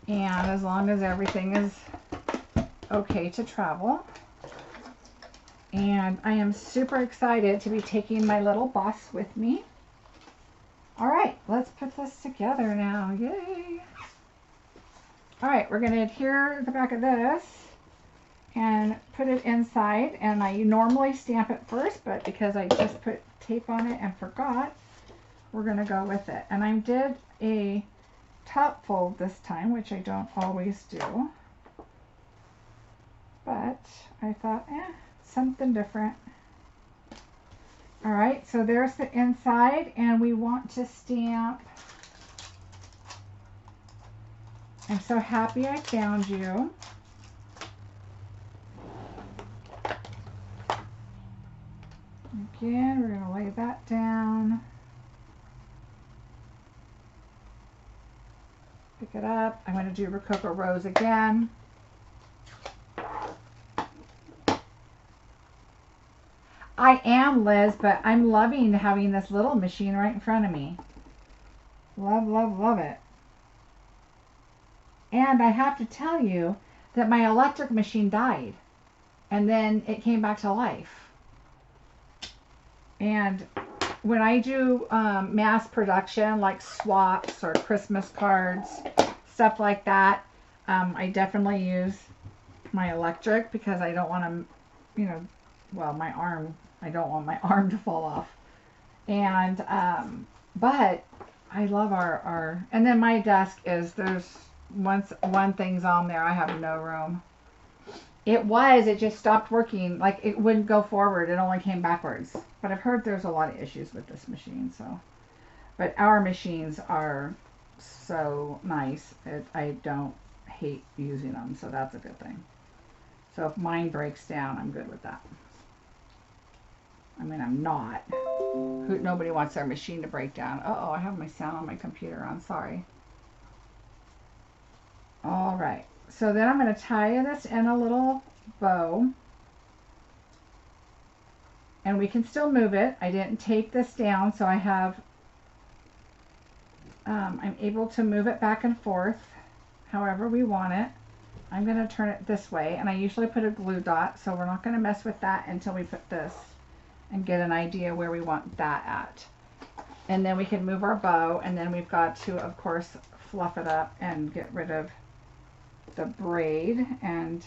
And as long as everything is okay to travel. And I am super excited to be taking my little boss with me. All right, let's put this together now. Yay! All right, we're going to adhere the back of this and put it inside. And I normally stamp it first, but because I just put tape on it and forgot, we're going to go with it. And I did a top fold this time, which I don't always do. But I thought, something different. All right, so there's the inside, and we want to stamp. I'm so happy I found you. Again, we're going to lay that down. Pick it up. I'm going to do Rococo Rose again. I am, Liz, but I'm loving having this little machine right in front of me. Love, love, love it. And I have to tell you that my electric machine died. And then it came back to life. And when I do mass production, like swaps or Christmas cards, stuff like that, I definitely use my electric because I don't want to, you know, well, my arm, I don't want my arm to fall off. And, but I love our, and then my desk is, there's once one thing's on there, I have no room. It just stopped working. Like it wouldn't go forward. It only came backwards. But I've heard there's a lot of issues with this machine. So, but our machines are so nice. I don't hate using them. So that's a good thing. So if mine breaks down, I'm good with that. I mean, I'm not. Nobody wants their machine to break down. Uh-oh, I have my sound on my computer on. Sorry. All right. So then I'm going to tie this in a little bow. And we can still move it. I didn't tape this down, so I have, I'm able to move it back and forth however we want it. I'm going to turn it this way, and I usually put a glue dot, so we're not going to mess with that until we put this and get an idea where we want that at. And then we can move our bow, and then we've got to, of course, fluff it up and get rid of the braid and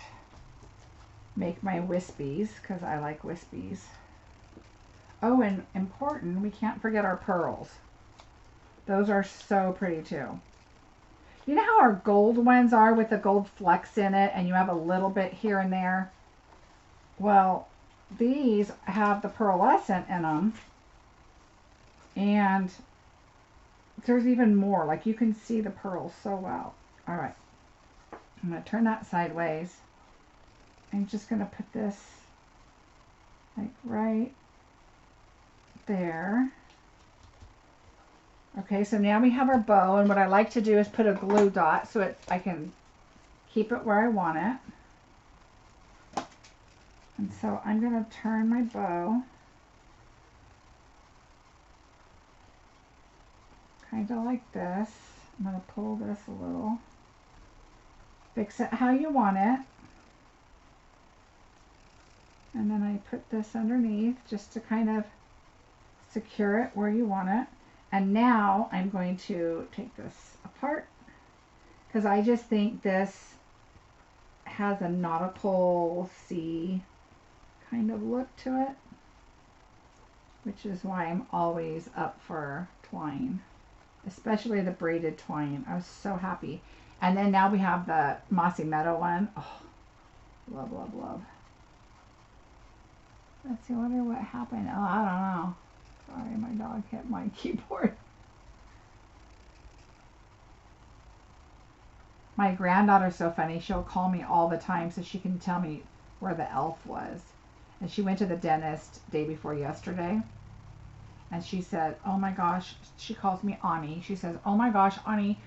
make my wispies because I like wispies. Oh, and important, we can't forget our pearls. Those are so pretty too. You know how our gold ones are with the gold flecks in it and you have a little bit here and there? Well, these have the pearlescent in them, and there's even more. Like you can see the pearls so well. All right. I'm going to turn that sideways. I'm just going to put this like right there. Okay, so now we have our bow, and what I like to do is put a glue dot so I can keep it where I want it. And so I'm going to turn my bow kind of like this. I'm going to pull this a little. Fix it how you want it. And then I put this underneath just to kind of secure it where you want it. And now I'm going to take this apart because I just think this has a nautical sea kind of look to it, which is why I'm always up for twine, especially the braided twine. I was so happy. And then now we have the Mossy Meadow one. Oh, love, love, love. Let's see, I wonder what happened. Oh, I don't know. Sorry, my dog hit my keyboard. My granddaughter's so funny. She'll call me all the time so she can tell me where the elf was. And she went to the dentist day before yesterday. And she said, oh my gosh, she calls me Ani. She says, oh my gosh, Ani,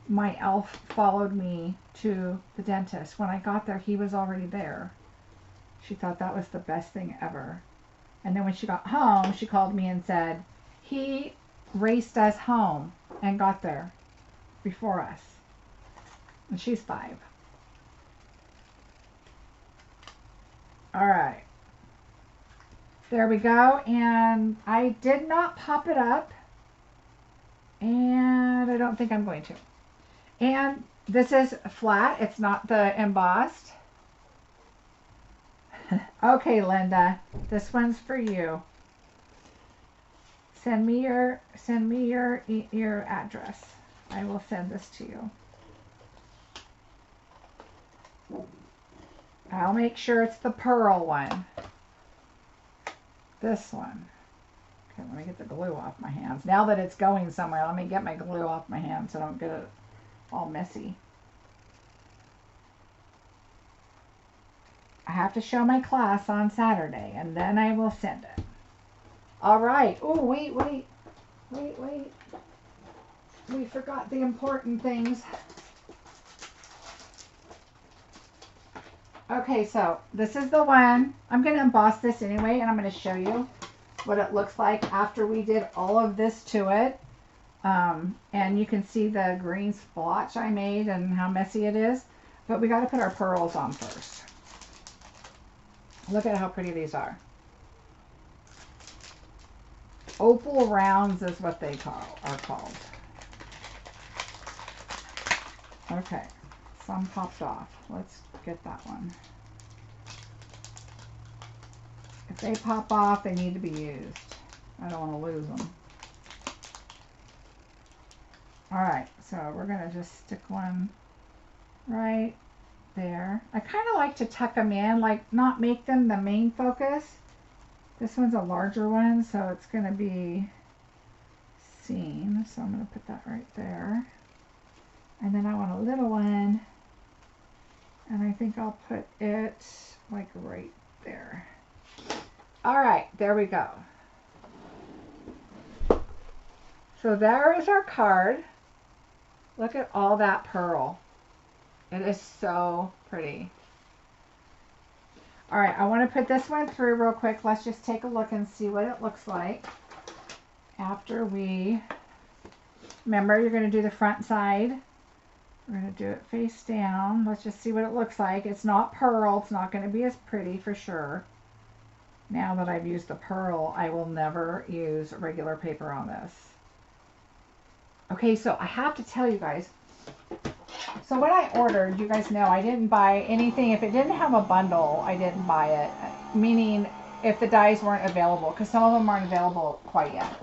my elf followed me to the dentist. When I got there, he was already there. She thought that was the best thing ever. And then when she got home, she called me and said, he raced us home and got there before us. And she's 5. All right. There we go. And I did not pop it up. And I don't think I'm going to. And this is flat. It's not the embossed. Okay, Linda, this one's for you. Send me your address. I will send this to you. I'll make sure it's the pearl one. This one. Okay, let me get the glue off my hands. Now that it's going somewhere, let me get my glue off my hands so I don't get it all messy. I have to show my class on Saturday, and then I will send it. All right. Oh, wait. We forgot the important things. Okay, so this is the one. I'm going to emboss this anyway, and I'm going to show you what it looks like after we did all of this to it. And you can see the green splotch I made and how messy it is. But we got to put our pearls on first. Look at how pretty these are. Opal rounds is what they are called. Okay, some popped off. Let's get that one. If they pop off, they need to be used. I don't want to lose them. Alright, so we're going to just stick one right there. I kind of like to tuck them in, like not make them the main focus. This one's a larger one, so it's going to be seen. So I'm going to put that right there. And then I want a little one, and I think I'll put it like right there. Alright, there we go. So there is our card. Look at all that pearl. It is so pretty. All right, I want to put this one through real quick. Let's just take a look and see what it looks like after we... Remember, you're going to do the front side. We're going to do it face down. Let's just see what it looks like. It's not pearl. It's not going to be as pretty for sure. Now that I've used the pearl, I will never use regular paper on this. Okay, so I have to tell you guys, so when I ordered, you guys know I didn't buy anything. If it didn't have a bundle, I didn't buy it. Meaning if the dies weren't available, because some of them aren't available quite yet.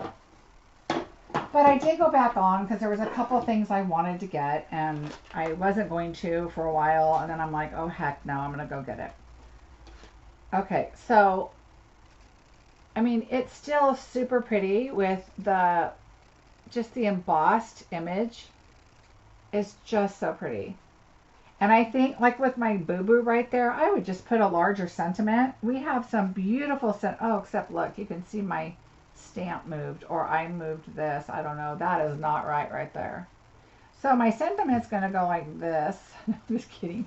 But I did go back on because there was a couple of things I wanted to get, and I wasn't going to for a while, and then I'm like, oh heck no, I'm going to go get it. Okay, so, I mean, it's still super pretty with the... Just the embossed image is just so pretty. And I think, like with my boo-boo right there, I would just put a larger sentiment. We have some beautiful oh, except look, you can see my stamp moved, or I moved this. I don't know. That is not right there. So my sentiment's going to go like this. I'm just kidding.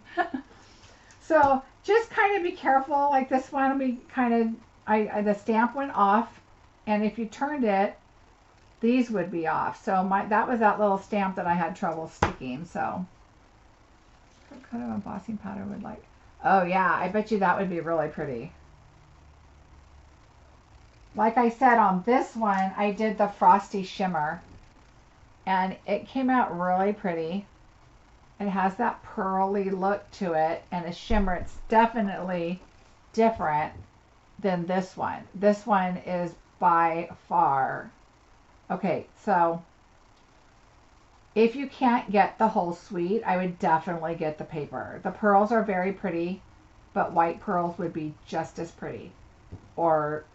So just kind of be careful. Like this one, we kind of, the stamp went off, and if you turned it, these would be off. So that was that little stamp that I had trouble sticking. So what kind of embossing powder would like? Oh yeah, I bet you that would be really pretty. Like I said, on this one, I did the frosty shimmer, and it came out really pretty. It has that pearly look to it, and a shimmer. It's definitely different than this one. This one is by far. Okay, so if you can't get the whole suite, I would definitely get the paper. The pearls are very pretty, but white pearls would be just as pretty. Or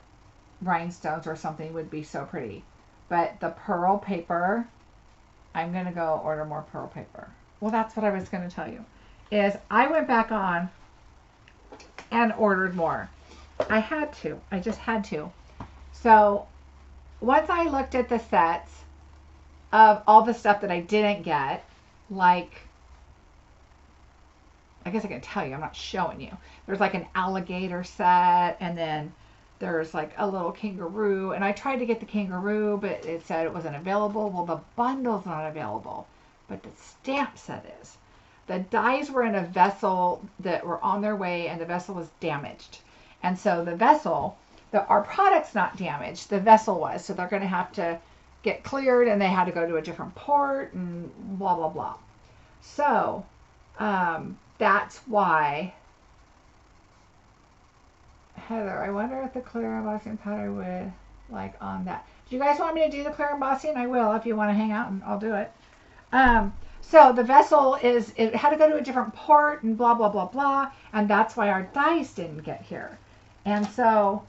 rhinestones or something would be so pretty. But the pearl paper, I'm going to go order more pearl paper. Well, that's what I was going to tell you. Is I went back on and ordered more. I had to. I just had to. So once I looked at the sets of all the stuff that I didn't get, like, I guess I can tell you, I'm not showing you. There's like an alligator set, and then there's like a little kangaroo, and I tried to get the kangaroo, but it said it wasn't available. Well, the bundle's not available, but the stamp set is. The dies were in a vessel that were on their way, and the vessel was damaged. And so the vessel... our product's not damaged. The vessel was. So they're going to have to get cleared, and they had to go to a different port and blah, blah, blah. So that's why, Heather, I wonder if the clear embossing powder would like on that. Do you guys want me to do the clear embossing? I will if you want to hang out, and I'll do it. So the vessel it had to go to a different port and blah, blah, blah, blah. And that's why our dies didn't get here. And so...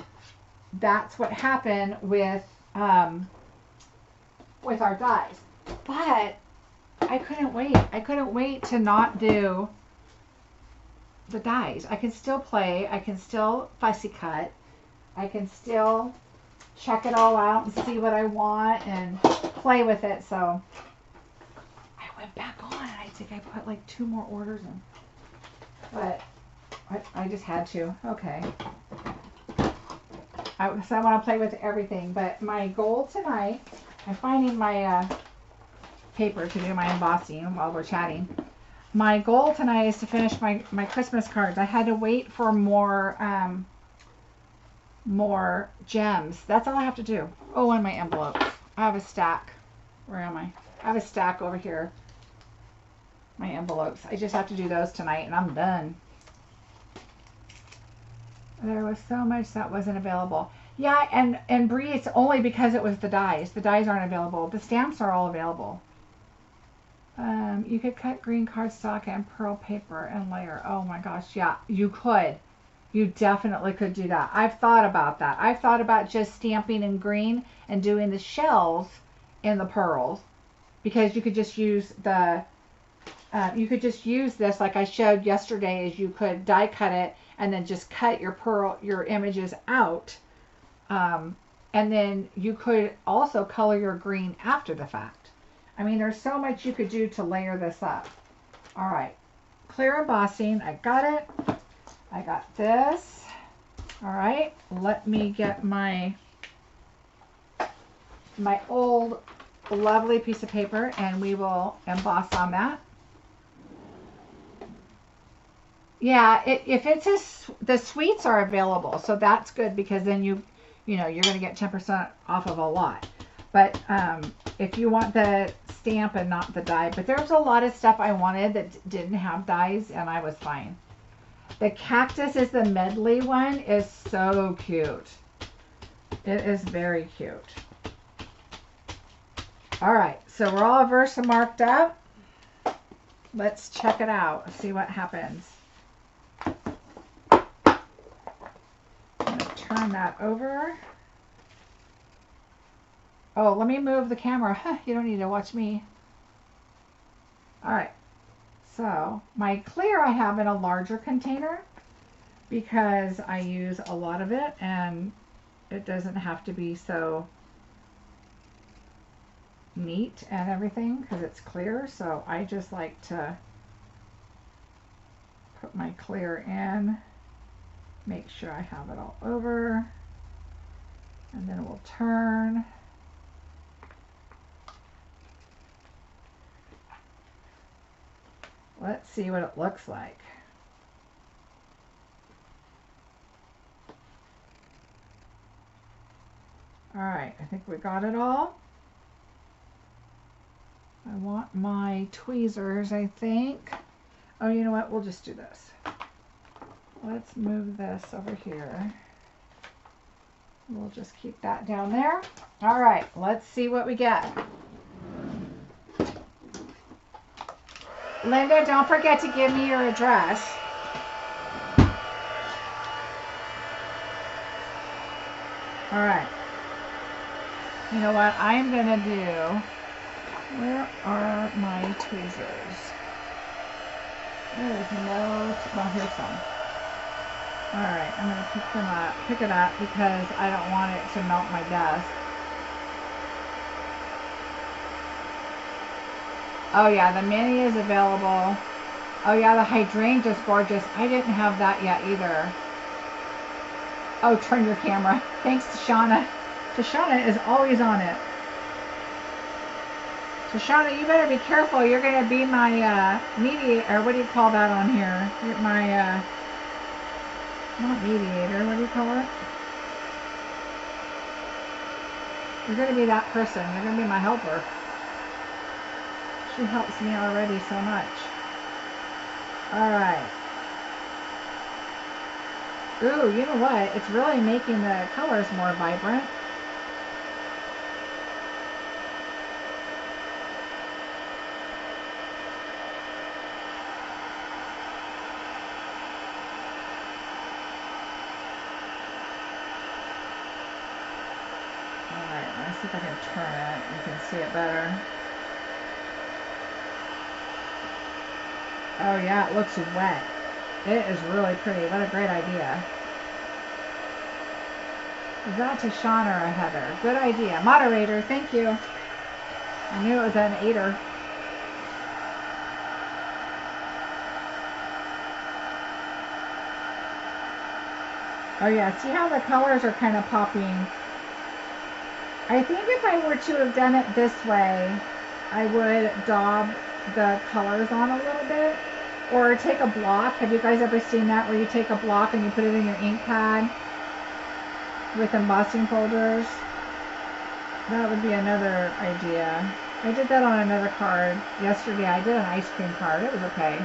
that's what happened with our dies. But I couldn't wait. I couldn't wait to not do the dies. I can still play. I can still fussy cut. I can still check it all out and see what I want and play with it. So I went back on, and I think I put like 2 more orders in. But I just had to. Okay. So I want to play with everything, but my goal tonight, I'm finding my paper to do my embossing while we're chatting. My goal tonight is to finish my Christmas cards. I had to wait for more gems. That's all I have to do. Oh, and my envelopes. I have a stack. Where am I? I have a stack over here. My envelopes. I just have to do those tonight and I'm done. There was so much that wasn't available. Yeah, and Bree, it's only because it was the dies. The dies aren't available. The stamps are all available. You could cut green cardstock and pearl paper and layer. Oh my gosh, yeah, you could. You definitely could do that. I've thought about that. I've thought about just stamping in green and doing the shells in the pearls, because you could just use the this like I showed yesterday. Is you could die cut it and then just cut your images out, and then you could also color your green after the fact. I mean, there's so much you could do to layer this up. All right, clear embossing. I got it. I got this. All right, let me get my old lovely piece of paper and we will emboss on that. Yeah, if it's the sweets are available, so that's good, because then you know you're going to get 10% off of a lot. But if you want the stamp and not the die, but there's a lot of stuff I wanted that didn't have dies and I was fine. The cactus is the medley one, is so cute. It is very cute. All right, so we're all Versa marked up. Let's check it out, see what happens. I'm going to turn that over. Oh, let me move the camera. You don't need to watch me. All right. So my clear I have in a larger container because I use a lot of it and it doesn't have to be so neat and everything because it's clear. So I just like to put my clear in, make sure I have it all over, and then we'll turn. Let's see what it looks like. All right, I think we got it all. I want my tweezers, I think. Oh, you know what? We'll just do this. Let's move this over here. We'll just keep that down there. All right, let's see what we get. Linda, don't forget to give me your address. All right. You know what I'm going to do? Where are my tweezers? There is no, well, here's some. All right, I'm going to pick it up because I don't want it to melt my desk. Oh yeah, the mini is available. Oh yeah, the hydrangea's gorgeous. I didn't have that yet either. Oh, turn your camera. Thanks, Tashana. Tashana is always on it. Tashana, you better be careful. You're going to be my mediator, or what do you call that on here? You're my, not mediator, what do you call it? You're going to be that person. You're going to be my helper. She helps me already so much. All right. Ooh, you know what? It's really making the colors more vibrant. All right, let's see if I can turn it. You can see it better. Oh yeah, it looks wet. It is really pretty. What a great idea. Is that Tashana or a Heather? Good idea. Moderator, thank you. I knew it was an 8er. Oh yeah, see how the colors are kind of popping. I think if I were to have done it this way, I would daub the colors on a little bit, or take a block. Have you guys ever seen that, where you take a block and you put it in your ink pad with embossing folders? That would be another idea. I did that on another card yesterday. I did an ice cream card. It was okay.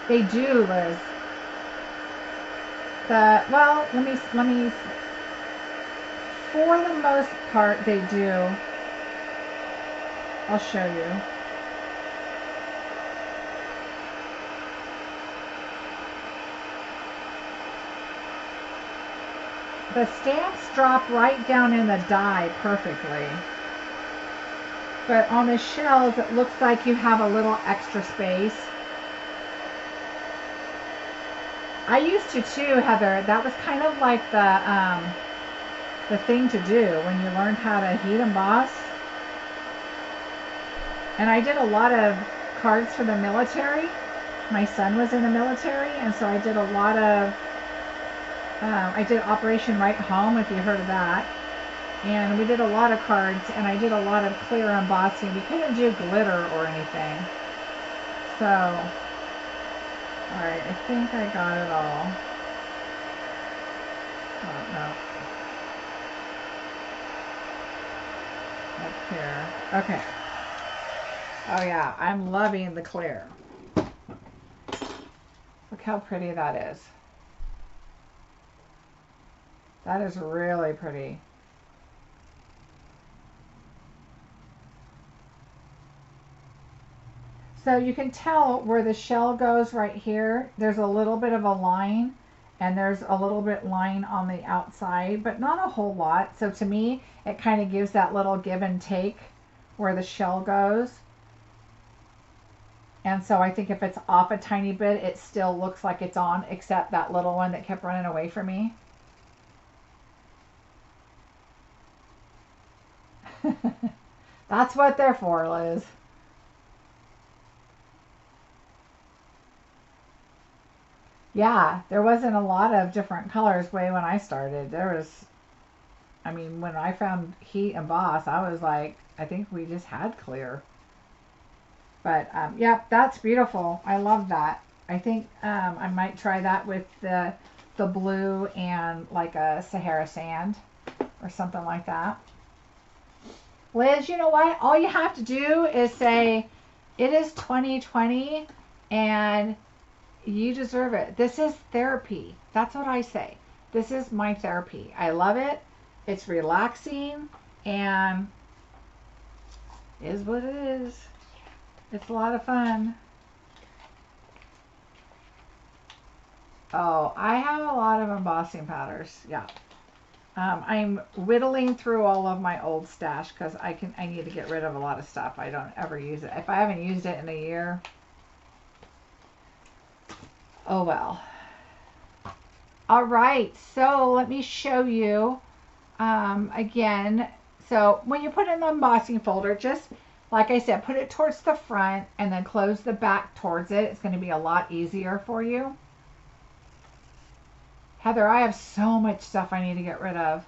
They do, Liz. Well, let me, for the most part, they do. I'll show you. The stamps drop right down in the die perfectly. But on the shells, it looks like you have a little extra space. I used to too, Heather. That was kind of like the thing to do when you learned how to heat emboss. And I did a lot of cards for the military. My son was in the military, and so I did a lot of, I did Operation Right Home, if you heard of that. And we did a lot of cards, and I did a lot of clear embossing. We couldn't do glitter or anything. So, alright, I think I got it all. Oh, no. Up here. Okay. Oh yeah, I'm loving the clear. Look how pretty that is. That is really pretty. So you can tell where the shell goes right here. There's a little bit of a line, and there's a little bit line on the outside, but not a whole lot. So to me, it kind of gives that little give and take where the shell goes. And so I think if it's off a tiny bit, it still looks like it's on, except that little one that kept running away from me. That's what they're for, Liz. Yeah, there wasn't a lot of different colors way when I started. There was, I mean, when I found heat emboss, I was like, I think we just had clear. But, yeah, that's beautiful. I love that. I think I might try that with the blue and like a Sahara sand or something like that. Liz, you know what? All you have to do is say, it is 2020 and you deserve it. This is therapy. That's what I say. This is my therapy. I love it. It's relaxing and is what it is. It's a lot of fun. Oh, I have a lot of embossing powders. Yeah. I'm whittling through all of my old stash because I need to get rid of a lot of stuff. I don't ever use it. If I haven't used it in a year, oh well. All right, so let me show you again. So when you put in the embossing folder, just like I said, put it towards the front and then close the back towards it. It's going to be a lot easier for you. Heather, I have so much stuff I need to get rid of.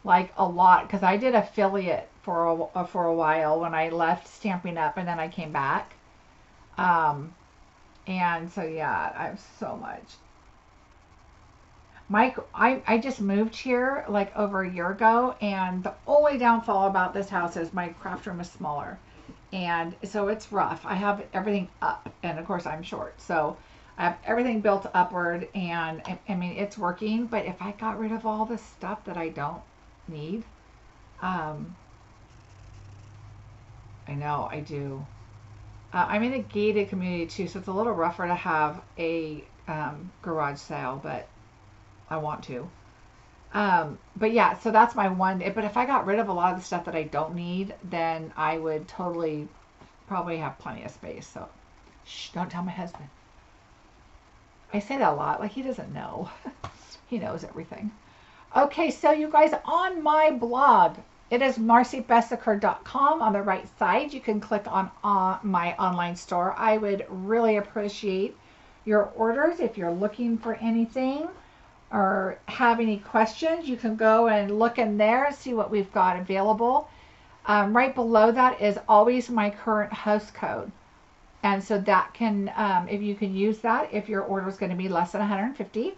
Like a lot, because I did affiliate for a while when I left Stampin' Up, and then I came back. And so yeah, I have so much. Mike, I just moved here like over a year ago, and the only downfall about this house is my craft room is smaller. And so it's rough. I have everything up, and of course I'm short. So I have everything built upward, and I mean, it's working, but if I got rid of all the stuff that I don't need, I know I do. I'm in a gated community too, so it's a little rougher to have a garage sale, but I want to. But yeah, so that's my one. But if I got rid of a lot of the stuff that I don't need, then I would totally probably have plenty of space. So, shh, don't tell my husband. I say that a lot, like he doesn't know. He knows everything. Okay, so you guys, on my blog, it is marciebeseckerdesigns.com. On the right side, you can click on my online store. I would really appreciate your orders. If you're looking for anything or have any questions, you can go and look in there and see what we've got available. Right below that is always my current host code. And so that can, if you can use that, if your order is going to be less than 150.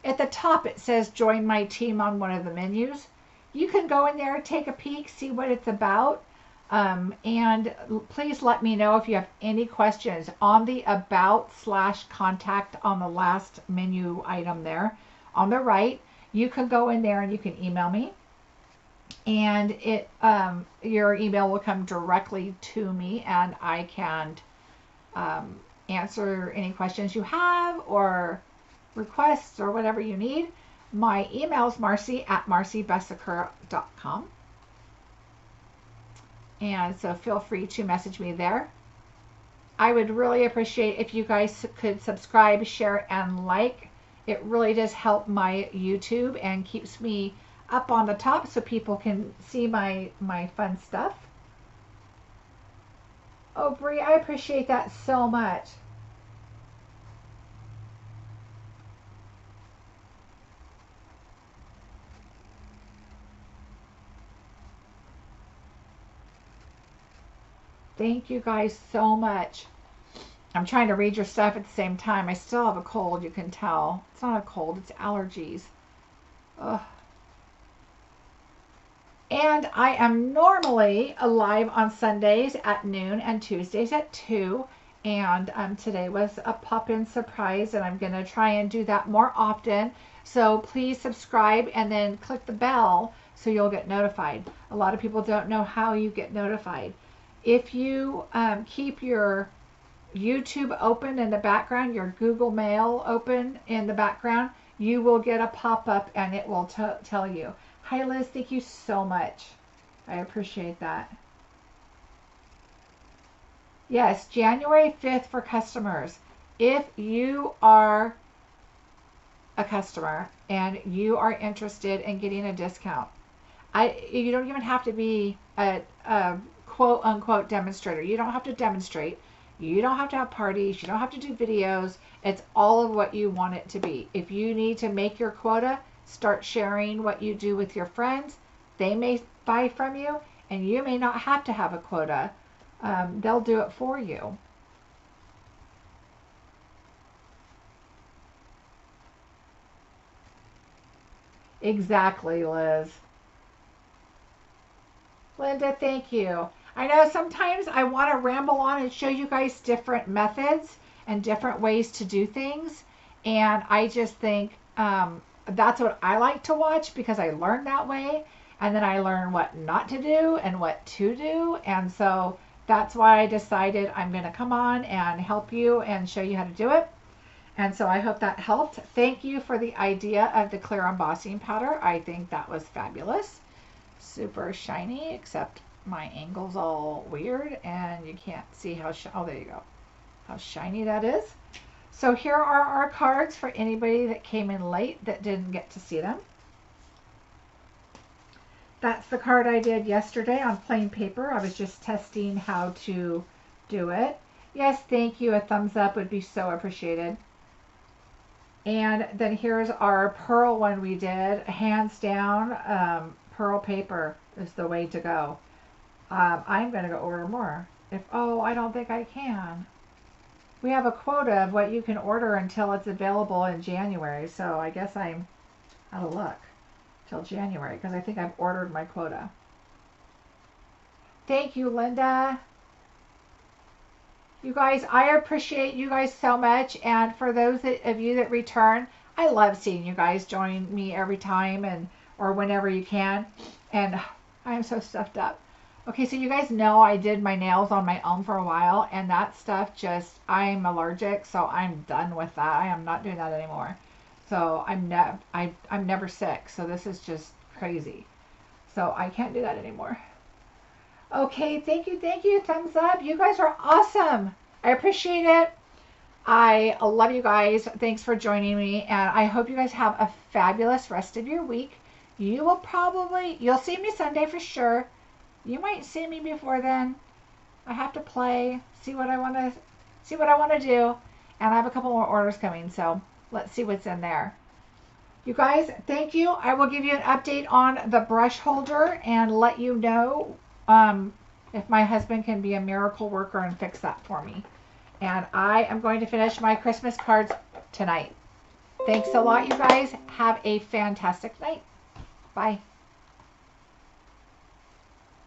At the top, it says join my team on one of the menus. You can go in there, take a peek, see what it's about. And please let me know if you have any questions on the about/contact on the last menu item there on the right. You can go in there and you can email me, and your email will come directly to me, and I can answer any questions you have or requests or whatever you need. My email is marcie@marciebeseckerdesigns.com. And so feel free to message me there. I would really appreciate if you guys could subscribe, share, and like. It really does help my YouTube and keeps me up on the top so people can see my fun stuff. Oh, Brie, I appreciate that so much. Thank you guys so much. I'm trying to read your stuff at the same time. I still have a cold, you can tell. It's not a cold, it's allergies. Ugh. And I am normally live on Sundays at noon and Tuesdays at 2. And today was a pop-in surprise, and I'm going to try and do that more often. So please subscribe and then click the bell so you'll get notified. A lot of people don't know how you get notified. If you keep your YouTube open in the background, your Google Mail open in the background, you will get a pop-up and it will tell you. Hi Liz, thank you so much. I appreciate that. Yes, January 5th for customers. If you are a customer and you are interested in getting a discount, you don't even have to be a quote unquote demonstrator. You don't have to demonstrate. You don't have to have parties. You don't have to do videos. It's all of what you want it to be. If you need to make your quota, start sharing what you do with your friends. They may buy from you, and you may not have to have a quota. They'll do it for you. Exactly, Liz. Linda, thank you. I know sometimes I want to ramble on and show you guys different methods and different ways to do things. And I just think that's what I like to watch because I learn that way. And then I learn what not to do and what to do. And so that's why I decided I'm going to come on and help you and show you how to do it. And so I hope that helped. Thank you for the idea of the clear embossing powder. I think that was fabulous. Super shiny, except my angle's all weird and you can't see how, oh, there you go, how shiny that is. So here are our cards for anybody that came in late that didn't get to see them. That's the card I did yesterday on plain paper. I was just testing how to do it. Yes, thank you. A thumbs up would be so appreciated. And then here's our pearl one we did. Hands down, pearl paper is the way to go. I'm going to go order more. I don't think I can. We have a quota of what you can order until it's available in January. So I guess I'm out of luck till January because I think I've ordered my quota. Thank you, Linda. You guys, I appreciate you guys so much. And for those of you that return, I love seeing you guys join me every time or whenever you can. And I am so stuffed up. Okay, so you guys know I did my nails on my own for a while, and that stuff I'm allergic, so I'm done with that. I am not doing that anymore. So I'm never sick, so this is just crazy. So I can't do that anymore. Okay, thank you. Thumbs up. You guys are awesome. I appreciate it. I love you guys. Thanks for joining me, and I hope you guys have a fabulous rest of your week. You'll see me Sunday for sure. You might see me before then. I have to play, see what I want to do, and I have a couple more orders coming, so let's see what's in there. You guys, thank you. I will give you an update on the brush holder and let you know if my husband can be a miracle worker and fix that for me. And I am going to finish my Christmas cards tonight. Thanks a lot, you guys. Have a fantastic night. Bye.